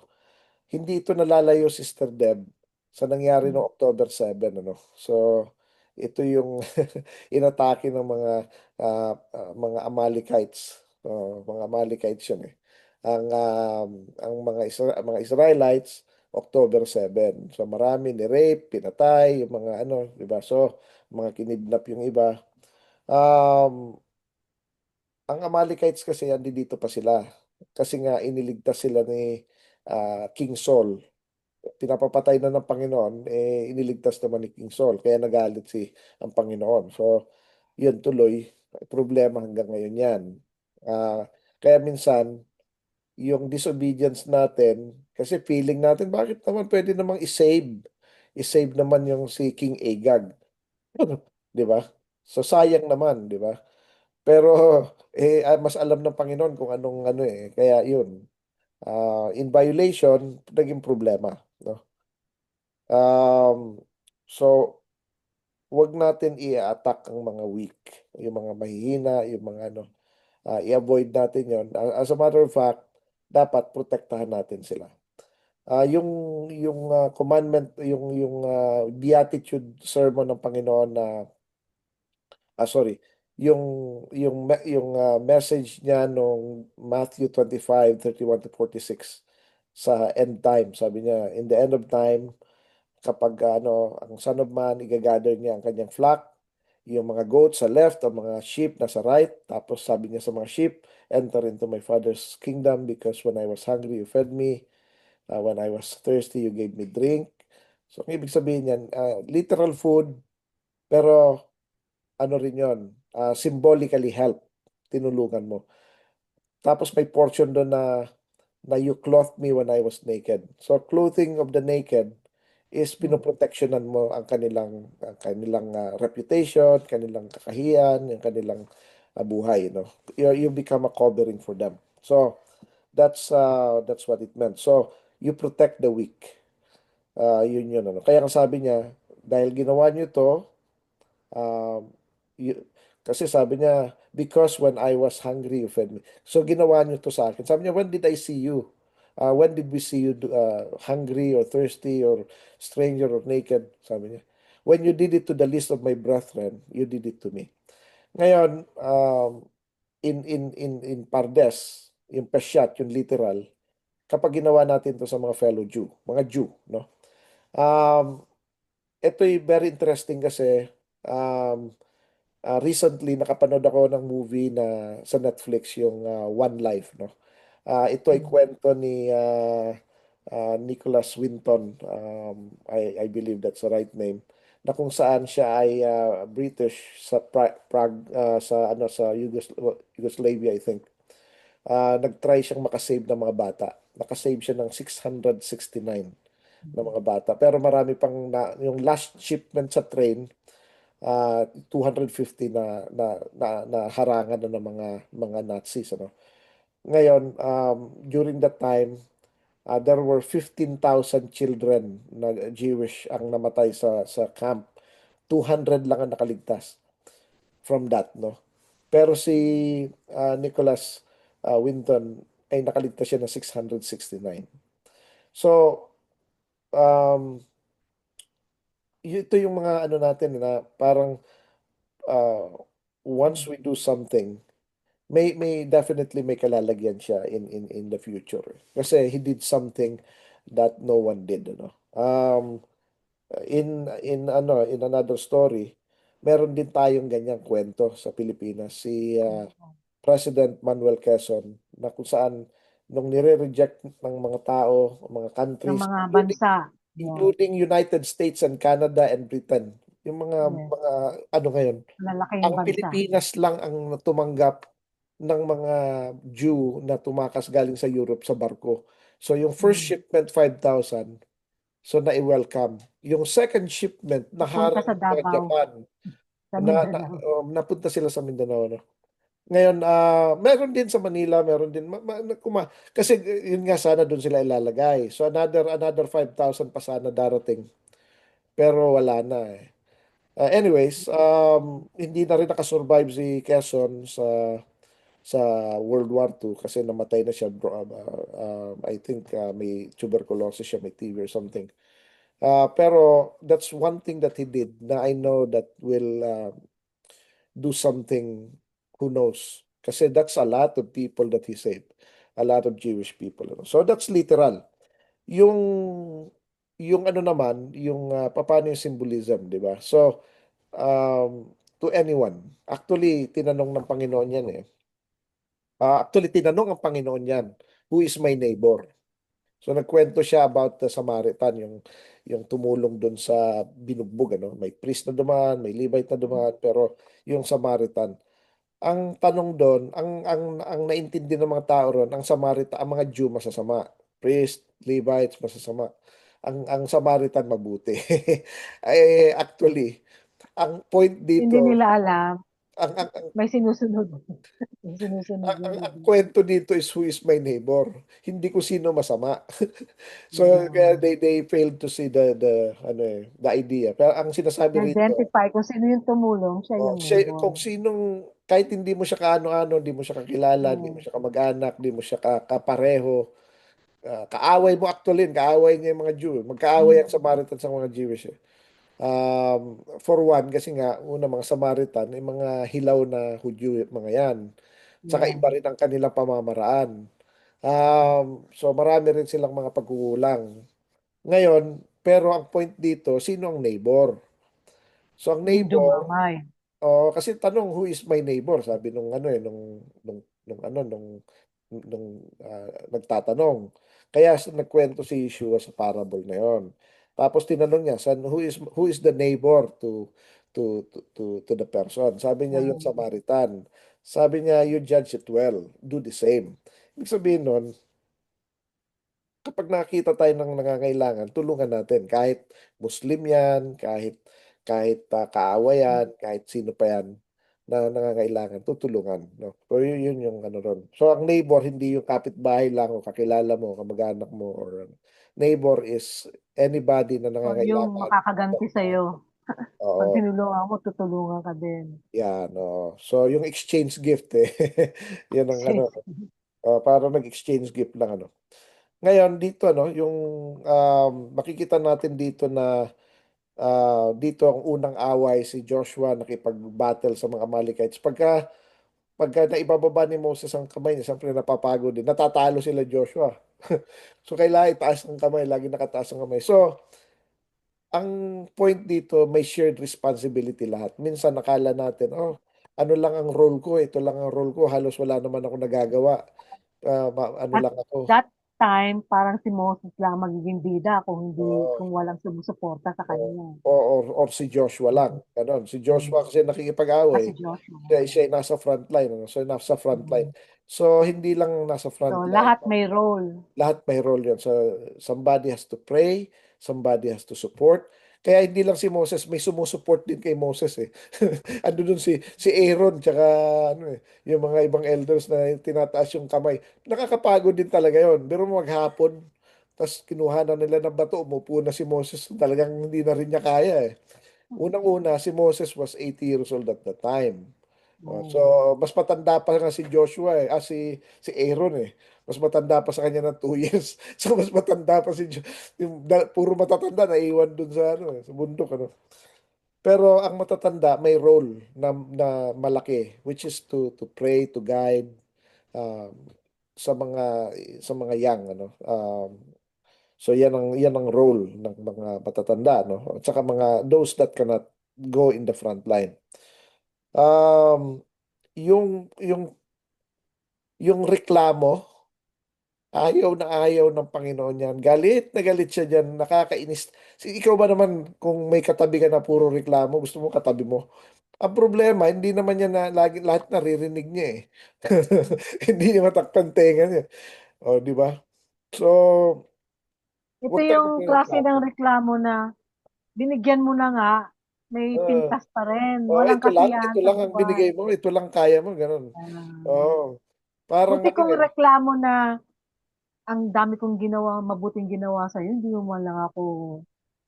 Hindi ito nalalayo, Sister Deb, sa nangyari
Mm.
noong October 7, ano. So, ito yung inatake ng mga Amalekites. Mga Amalekites yun eh. Ang mga Israelites, October 7. So, marami ni rape, pinatay, yung mga ano, di ba? So, mga kinidnap yung iba. Um, ang Amalekites kasi, andi dito pa sila. Kasi nga, iniligtas sila ni King Saul. Pinapapatay na ng Panginoon, iniligtas naman ni King Saul. Kaya nagalit ang Panginoon. So, yun tuloy, problema hanggang ngayon yan. Kaya minsan, yung disobedience natin, kasi feeling natin, bakit naman pwede namang i-save? I-save naman yung si King Agag. Di ba? So, sayang naman, di ba? Pero, mas alam ng Panginoon kung anong ano eh. Kaya yun, in violation, naging problema. No? Um, so, wag natin i-attack ang mga weak, yung mga mahihina, yung mga ano, i-avoid natin yon. As a matter of fact, dapat protektahan natin sila. Yung commandment, yung beatitude sermon ng Panginoon na sorry, yung message niya nung Matthew 25:31-46 sa end time. Sabi niya, in the end of time, kapag ano, ang Son of Man, igagather niya ang kanyang flock, yung mga goats sa left, ang mga sheep nasa right. Tapos sabi niya sa mga sheep, enter into my Father's kingdom because when I was hungry, you fed me. When I was thirsty, you gave me drink. So, ang ibig sabihin yan, literal food, pero ano rin yun, symbolically help, tinulungan mo. Tapos may portion doon na you clothed me when I was naked. So clothing of the naked is
Mm.
pinoprotectionan mo ang kanilang reputation, kanilang kakahiyan, yung kanilang buhay, no. You become a covering for them. So that's what it meant. So you protect the weak. Yun yun, ano. Kaya ang sabi niya, dahil ginawa niyo to, Um, y- kasi sabi niya, because when I was hungry, you fed me. So ginawa niyo to sa akin. Sabi niya, when did I see you? When did we see you hungry or thirsty or stranger or naked? Sabi niya. When you did it to the least of my brethren, you did it to me. Ngayon, in Pardes, yung Peshat, yung literal, kapag ginawa natin to sa mga fellow Jew, mga Jew, no? Um, Ito'y very interesting kasi um, recently, nakapanood ako ng movie na sa Netflix, yung One Life, no? Ito ay
Mm.
kwento ni Nicholas Winton, I believe that's the right name, na kung saan siya ay British sa Prague, sa Yugoslavia, I think. Nag-try siyang makasave ng mga bata. Nakasave siya ng 669 na mga bata. Pero marami pang yung last shipment sa train, 250 na harangan na ng mga Nazis, ano. Ngayon, during that time, there were 15,000 children na Jewish ang namatay sa camp. 200 lang ang nakaligtas from that, no. Pero si Nicholas Winton ay nakaligtas siya ng 669. So, um, ito yung mga ano natin na parang uh, once
Mm.
we do something, may definitely may kalalagyan siya in the future. Kasi he did something that no one did, ano. In another story, meron din tayong ganyang kwento sa Pilipinas. Si President Manuel Quezon, na kung saan nung nire-reject ng mga tao, mga
Ng
countries,
mga
including
bansa. Yeah.
including United States and Canada and Britain. Yung
Yes.
mga ano ngayon,
Malalaking
ang
bansa.
Pilipinas lang ang tumanggap ng mga Jew na tumakas galing sa Europe sa barko. So yung first
Mm.
shipment 5,000, so na-welcome. Yung second shipment
Papunta
naharang
sa
ng mga
Davao.
Japan.
sa Mindanao.
napunta sila sa Mindanao, no? Ngayon, meron din sa Manila, meron din kasi yun nga sana doon sila ilalagay. So another 5,000 pa sana darating. Pero wala na eh. Anyways, hindi na rin nakasurvive si Quezon sa World War II kasi namatay na siya, bro. I think may tuberculosis siya, may TB or something. Pero that's one thing that he did na I know that will do something, who knows? Kasi that's a lot of people that he saved. A lot of Jewish people. Ano. So that's literal. Yung yung ano naman, yung paano yung symbolism, di ba? So to anyone, actually tinanong ng Panginoon yan eh. Actually tinanong ang Panginoon yan, who is my neighbor? So nagkwento siya about the Samaritan, yung tumulong doon sa binugbog, ano? May priest na dumaan, may Levite na dumaan, pero yung Samaritan. Ang tanong doon, ang naintindi ng mga tao ron, ang Samaritan, ang mga Jew masasama. Priest, Levites masasama. Ang Samaritan mabuti. Actually, ang point
Hindi
dito,
nila alam,
ang
may sinusunod. May sinusunod yung
ang
iba.
kwento dito is who is my neighbor. Hindi ko sino masama. So kaya
Yeah.
they failed to see the idea. Pero ang sinasabi rito,
Na-identify kung sino yung tumulong, siya yung neighbor.
kung sinong kahit hindi mo siya kaano-ano, hindi mo siya kakilala, hindi mo
Mm.
siya kamag-anak, hindi mo siya kapareho, kaaway mo actually, kaaway niya yung mga Jew. Magkaaway ang
Mm.
Samaritan sa mga Jewish eh. For one, kasi nga, una mga Samaritan, ay mga hilaw na Hudyo, mga yan. Saka
Yeah.
iba rin ang kanilang pamamaraan. So marami rin silang mga pagkukulang. Ngayon, pero ang point dito, sino ang neighbor? So ang
Yung
neighbor,
dumamay.
kasi tanong, who is my neighbor? Sabi nung ano eh, nung ano, nagtatanong. Kaya nagkwento si Yeshua sa parable na yon. Tapos tinanong niya, who is the neighbor to the person? Sabi niya yung
Um,
Samaritan. Sabi niya, you judge it well. Do the same. Ibig sabihin nun, kapag nakita tayo ng nangangailangan, tulungan natin. Kahit Muslim yan, kahit kaaway yan, kahit sino pa yan na nangangailangan, tutulungan. No? So yun yung ano ron. So ang neighbor, hindi yung kapitbahay lang o kakilala mo, kamag-anak mo, or ano. Neighbor is anybody na
o yung
nangangailangan.
makakaganti sa'yo. Pag
Oo,
tinulungan mo, tutulungan ka din.
yan. Oo. So yung exchange gift eh. Yan ang ano,
Yes.
parang nag-exchange gift lang ano. Ngayon dito ano, yung makikita natin dito na dito ang unang away si Joshua nakipag-battle sa mga Amalekites. Pagka naibababa ni Moses ang kamay niya, siyempre napapagod din. Natatalo sila Joshua. So kailangan itaas ang kamay, lagi nakataas ang kamay. So ang point dito, may shared responsibility lahat. Minsan nakala natin, ano lang ang role ko, ito lang ang role ko, halos wala naman ako nagagawa. Ano
At
lang ako.
that time, parang si Moses lang magiging bida kung hindi,
Oo.
kung walang sumusuporta sa kanya.
Or si Joshua lang. Ganon. Si
Mm.
Joshua kasi nakikipag-away.
Kasi Joshua.
Siya ay nasa front line. Ano? So, nasa front line.
Mm.
So, hindi lang nasa front
So,
line.
lahat may role.
Lahat may role yun. So, somebody has to pray. Somebody has to support. Kaya hindi lang si Moses, may sumusupport din kay Moses eh. Ando dun si Aaron, tsaka ano yung mga ibang elders na tinataas yung kamay. Nakakapagod din talaga yon. Pero maghapon, tapos kinuha na nila ng bato, umupo na si Moses, talagang hindi na rin niya kaya eh. Unang-una, si Moses was 80 years old at the time. So,
Oh.
mas matanda pa nga si Joshua eh. Si Aaron eh. Mas matanda pa sa kanya ng 2 years. So, mas matanda pa puro matatanda na iwan dun sa, ano, sa bundok. Ano. Pero ang matatanda may role na malaki, which is to pray, to guide um, sa mga young. Ano. So, yan ang role ng mga matatanda. No? At saka those that cannot go in the front line. Um, yung reklamo, ayaw ng Panginoon yan. Galit na galit siya dyan, nakakainis. Ikaw ba naman, kung may katabi ka na puro reklamo, gusto mo katabi mo? Ang problema, hindi naman niya na lagi, lahat naririnig niya eh. Hindi niya matakpan tenga niya. O, di ba? So,
Ito
huwag tayo
yung klase
magreklamo.
ng reklamo na binigyan mo na nga, may
Ah,
pintas pa rin.
oh,
Walang kasiyahan
ito
sa
lang ang
buhay.
binigay mo, ito lang kaya mo, ganun.
Ah,
Oo. Parang
buti
ano
kong
eh.
reklamo na ang dami kong ginawa, mabuting ginawa sa'yo, hindi mo man lang ako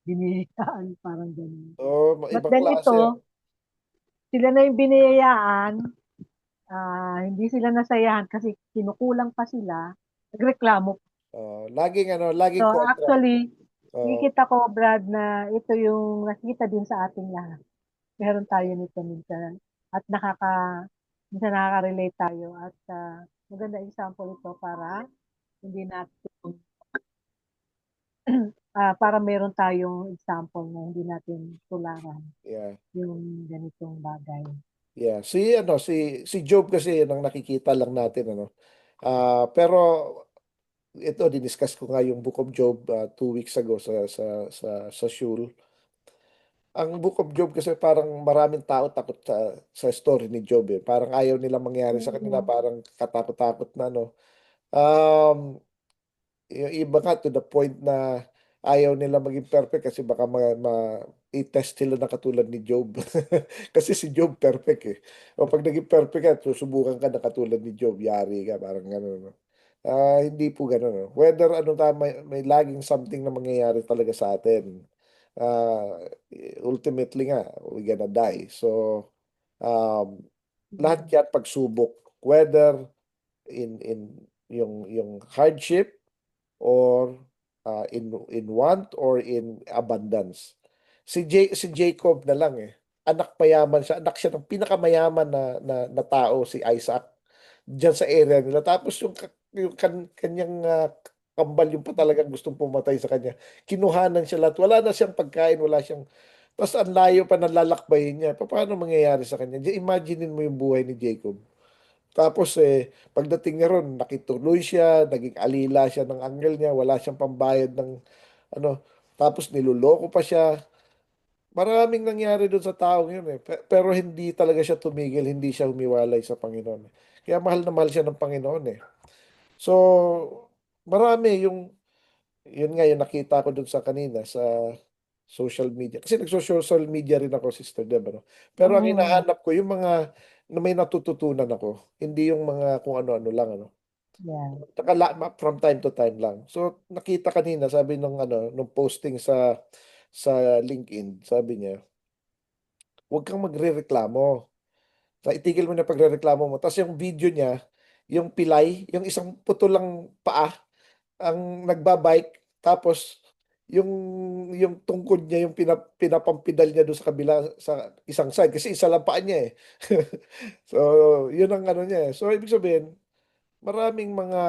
biniyayaan, parang gano'n.
Oh,
But
ibang
then
klase yan.
ito, sila na yung biniyayaan, hindi sila nasayahan kasi kinukulang pa sila, nagreklamo.
Laging ano,
So
laging kontra.
actually,
Oh,
nakikita ko, Brad, na ito yung nakikita din sa ating lahat. Meron tayo nito minsan. At minsan nakaka-relate tayo. At maganda example ito para hindi natin, para meron tayong example na hindi natin tularan
yeah.
yung ganitong bagay.
Yeah, si Job kasi yun ang nakikita lang natin ano. Pero ito diniscuss ko nga yung Book of Job 2 weeks ago sa Shul. Ang Book of Job kasi parang maraming tao takot sa story ni Job eh. Parang ayaw nila mangyari sa kanila,
Mm.
parang katakot-takot na no. Um, yung iba nga to the point na ayaw nila maging perfect kasi baka i-test sila na katulad ni Job. Kasi si Job perfect eh. O pag naging perfect ka, susubukan ka na katulad ni Job, yari ka, parang gano'n. No? Hindi po gano'n. No? Whether ano may laging something na mangyayari talaga sa atin. Ah, Ultimately nga, we gonna die. So, um, lahat
Mm.
yan pagsubok. Whether in yung hardship or in want or in abundance. Si Jacob na lang eh. Anak mayaman siya, anak siya ng pinakamayaman na tao si Isaac diyan sa area nila. Tapos kanyang kambal yung pa talagang gustong pumatay sa kanya. Kinuhanan siya lahat. Wala na siyang pagkain, wala siyang tapos ang layo pa ng lalakbayin niya. Paano mangyayari sa kanya? Imaginein mo yung buhay ni Jacob. Tapos pagdating niya ron, nakituloy siya, naging alila siya ng anghel niya, wala siyang pambayad ng ano, tapos niloloko pa siya. Maraming nangyari doon sa taong yun eh. Pero hindi talaga siya tumigil, hindi siya humiwalay sa Panginoon. Kaya mahal na mahal siya ng Panginoon eh. So, marami yun nga yung nakita ko doon sa kanina sa social media. Kasi nagso-social media rin ako, Sister Deb, ano. Pero ang
Mm.
hinahanap ko, yung mga na may natututunan ako, hindi yung mga kung ano-ano lang, ano.
Yeah.
Saka from time to time lang. So, nakita kanina, sabi nung posting sa LinkedIn, sabi niya, huwag kang magrereklamo. Itigil mo na pagrereklamo mo. Tapos yung video niya, yung pilay, yung isang putulang paa, ang nagbabike, tapos yung yung tungkod niya, yung pinapampidal niya doon sa kabila, sa isang side. Kasi isa lang paa niya eh. So, yun ang ano niya eh. So, ibig sabihin, maraming mga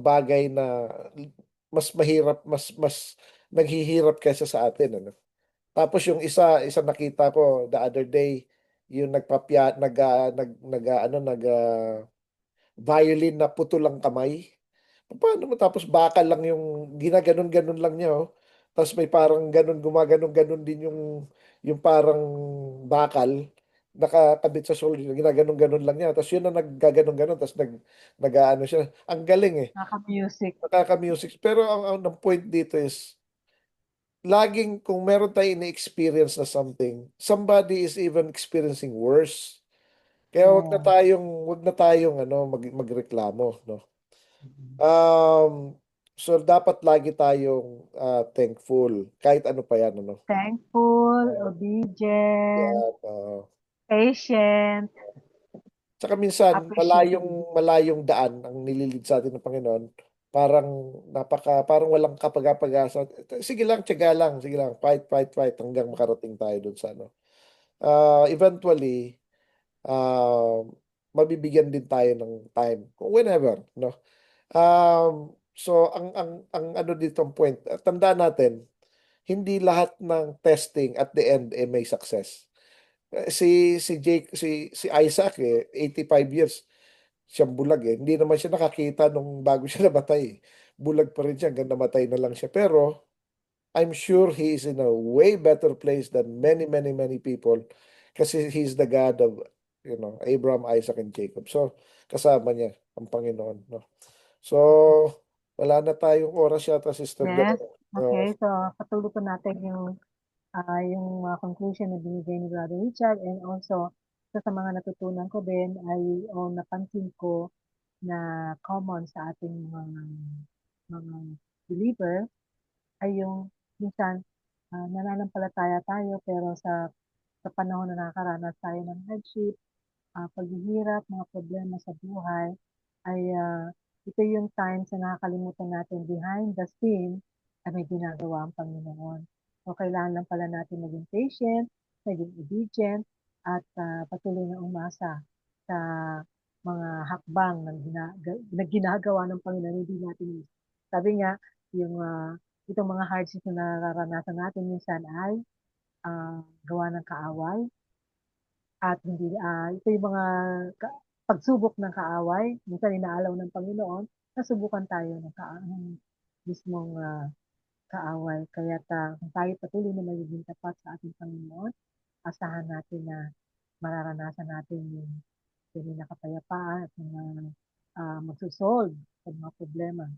bagay na mas mahirap, mas naghihirap kaysa sa atin, ano. Tapos yung isa nakita ko the other day, yung nagpapya nag ah, nag ah, ano nag violin na putol ang kamay. Paano mo tapos bakal lang yung ginaganon-ganon lang niya oh. Tapos may parang ganon gumaganon-ganon din yung parang bakal nakakabit sa shoulder, ginaganon-ganon lang niya. Tapos yun na naggaganon-ganon tapos nag-aano siya. Ang galing eh.
Nakaka-music.
Nakaka-music. Pero ang point dito is laging kung meron tayong na-experience na something, somebody is even experiencing worse. Kaya
Yeah.
wag na tayong magreklamo, no.
Mm.
So dapat lagi tayong thankful kahit ano pa yan, ano.
Thankful,
Uh,
obedient,
yan,
patient,
tsaka minsan malayong
appreciative.
malayong daan ang nililid sa atin ng Panginoon. Parang walang kapag-pag-asa. Sige lang, tiyaga lang, sige lang, fight, fight, fight hanggang makarating tayo dun sa ano. Eventually, uh, mabibigyan din tayo ng time whenever, no. So ang ano dito ang point, tandaan natin, hindi lahat ng testing at the end may success. Si Isaac 85 years siyang bulag eh. Hindi naman siya nakakita nung bago siya namatay. Bulag pa rin siya hanggang namatay na lang siya. Pero I'm sure he is in a way better place than many, many, many people kasi he's the God of, Abraham, Isaac, and Jacob. So, kasama niya ang Panginoon, no? So, wala na tayong oras yata, Sister Deb.
Yes.
Uh,
Okay. So, patuloy po natin yung yung conclusion na binigay ni Brother Richard, and also sa mga natutunan ko din ay napansin ko na common sa ating mga believer ay yung minsan nananampalataya tayo pero sa panahon na nakakaranas tayo ng hardship, paghihirap, mga problema sa buhay, ay ito yung times na nakakalimutan natin behind the scene ay may ginagawa ang Panginoon. So, kailangan lang pala natin maging patient, maging obedient, at patuloy na umasa sa mga hakbang na ginagawa ng Panginoon. Hindi natin, sabi nga, yung itong mga hardships na nararanasan natin minsan ay gawa ng kaaway, at hindi ito yung mga pagsubok ng kaaway, minsan inaalaw ng Panginoon, nasubukan tayo ng mismong kaaway. Kaya't kung tayo patuloy na magiging tapat sa ating Panginoon, asahan natin na mararanasan natin yung tunay na kapayapaan at mga magsusolve sa mga problema.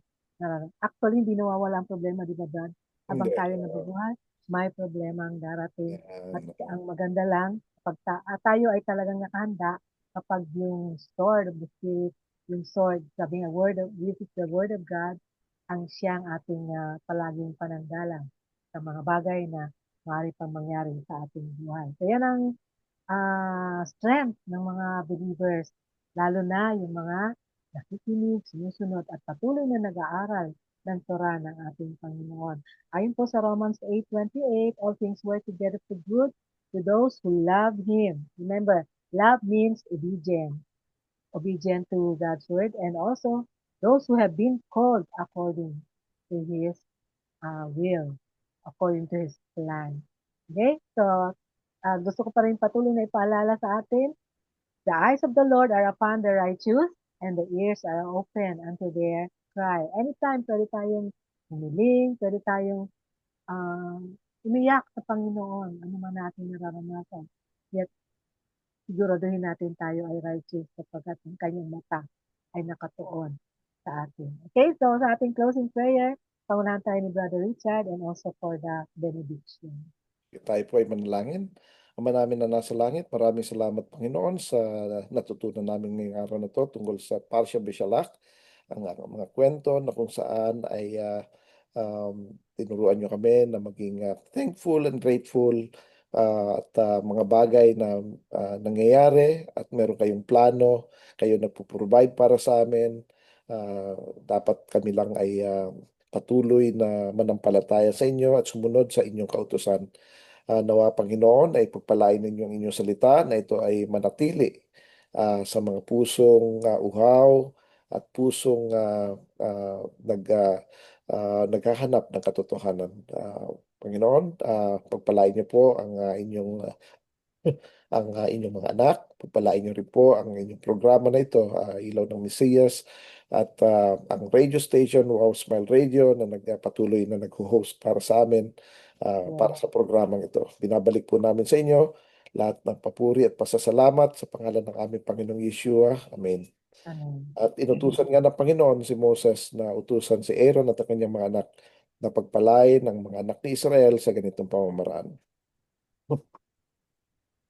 Actually, hindi nawawala ang problema, di ba, Brad?
Hindi.
Habang tayo nabubuhay, may problema ang darating. At
Yan.
ang maganda lang, pag tayo ay talagang nakahanda kapag yung sword of the Spirit, yung sword, sabi nga, this is the word of God, ang siyang ating palaging pananggalang sa mga bagay na maaari pang mangyari sa ating buhay. So yan ang strength ng mga believers, lalo na yung mga nakikinig, sinusunod at patuloy na nag-aaral ng Torah ng ating Panginoon. Ayon po sa Romans 8:28, all things work together for good to those who love Him. Remember, love means obedient to God's word, and also those who have been called according to His will, according to His plan. Okay? So, gusto ko pa rin patuloy na ipaalala sa atin, the eyes of the Lord are upon the righteous, and the ears are open unto their cry. Anytime, pwede tayong humiling, pwede tayong umiyak sa Panginoon, ano man natin nararanasan. Yet, siguraduhin natin tayo ay righteous sapagkat ang kanyang mata ay nakatuon sa atin. Okay, so sa ating closing prayer, paunahan tayo ni Brother Richard and also for the benediction.
Tayo po ay manalangin. Ama namin na nasa langit, maraming salamat Panginoon sa natutunan namin ngayong araw na to tungkol sa Parsha Beshalach, ang mga kwento na kung saan ay tinuruan nyo kami na maging thankful and grateful at mga bagay na nangyayari at meron kayong plano, kayo nagpo-provide para sa amin. Dapat kami lang ay patuloy na manampalataya sa inyo at sumunod sa inyong kautusan. Nawa Panginoon ay pagpalain ninyo ang inyong salita na ito ay manatili sa mga pusong uhaw at pusong naghahanap ng katotohanan. Panginoon, pagpalain niyo po ang inyong mga anak. Pagpalain niyo rin po ang inyong programa na ito, Ilaw ng Mesiyas, at ang radio station, Wow Smile Radio, na nagpatuloy na nag-host para sa amin, para
Yeah.
sa programang ito. Binabalik po namin sa inyo lahat ng papuri at pasasalamat sa pangalan ng aming Panginoong Yeshua. Amen.
Amen.
At inutusan nga ng Panginoon si Moses na utusan si Aaron at ang kanyang mga anak na pagpalain ng mga anak ni Israel sa ganitong pamamaraan.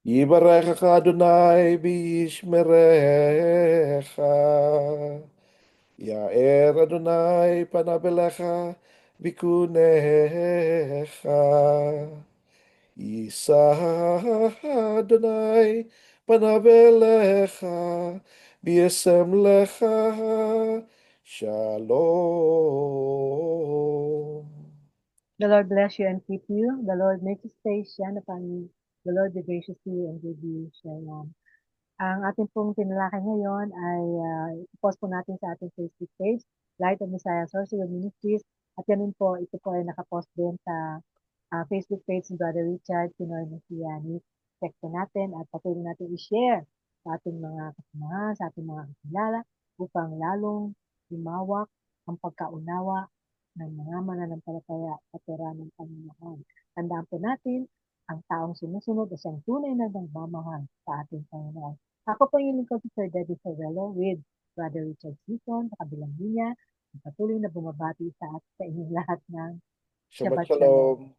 Yibarecha Adonai b'yishmerecha. Ya'er Adonai panabelecha bikunecha. Yisa Adonai panabelecha b'yesem lecha. Shalom.
The Lord bless you and keep you. The Lord make His face shine upon you. The Lord be gracious to you and give you shalom. Ang ating pong tinalakay ngayon ay i-post po natin sa ating Facebook page, Light of Messiah Sorcerer Ministries. At ganun po, ito po ay nakapost din sa Facebook page ni Brother Richard Pinoy Messiani. Check po natin at patuloy natin i-share sa ating mga kasamahan, sa ating mga kakilala upang lalong lumawak ang pagkaunawa ng mga mananampalataya sa Torah ng Panginoon. Tandaan po natin, ang taong sumusunod ay siyang tunay na nagmamahal sa ating Panginoon. Ako po yung lingkod si Sir Debbie Sorello with Brother Richard Season sa kabilang linya. Patuloy na bumabati sa inyong lahat ng
Shabbat
Shabbat Shalom.
Shalom.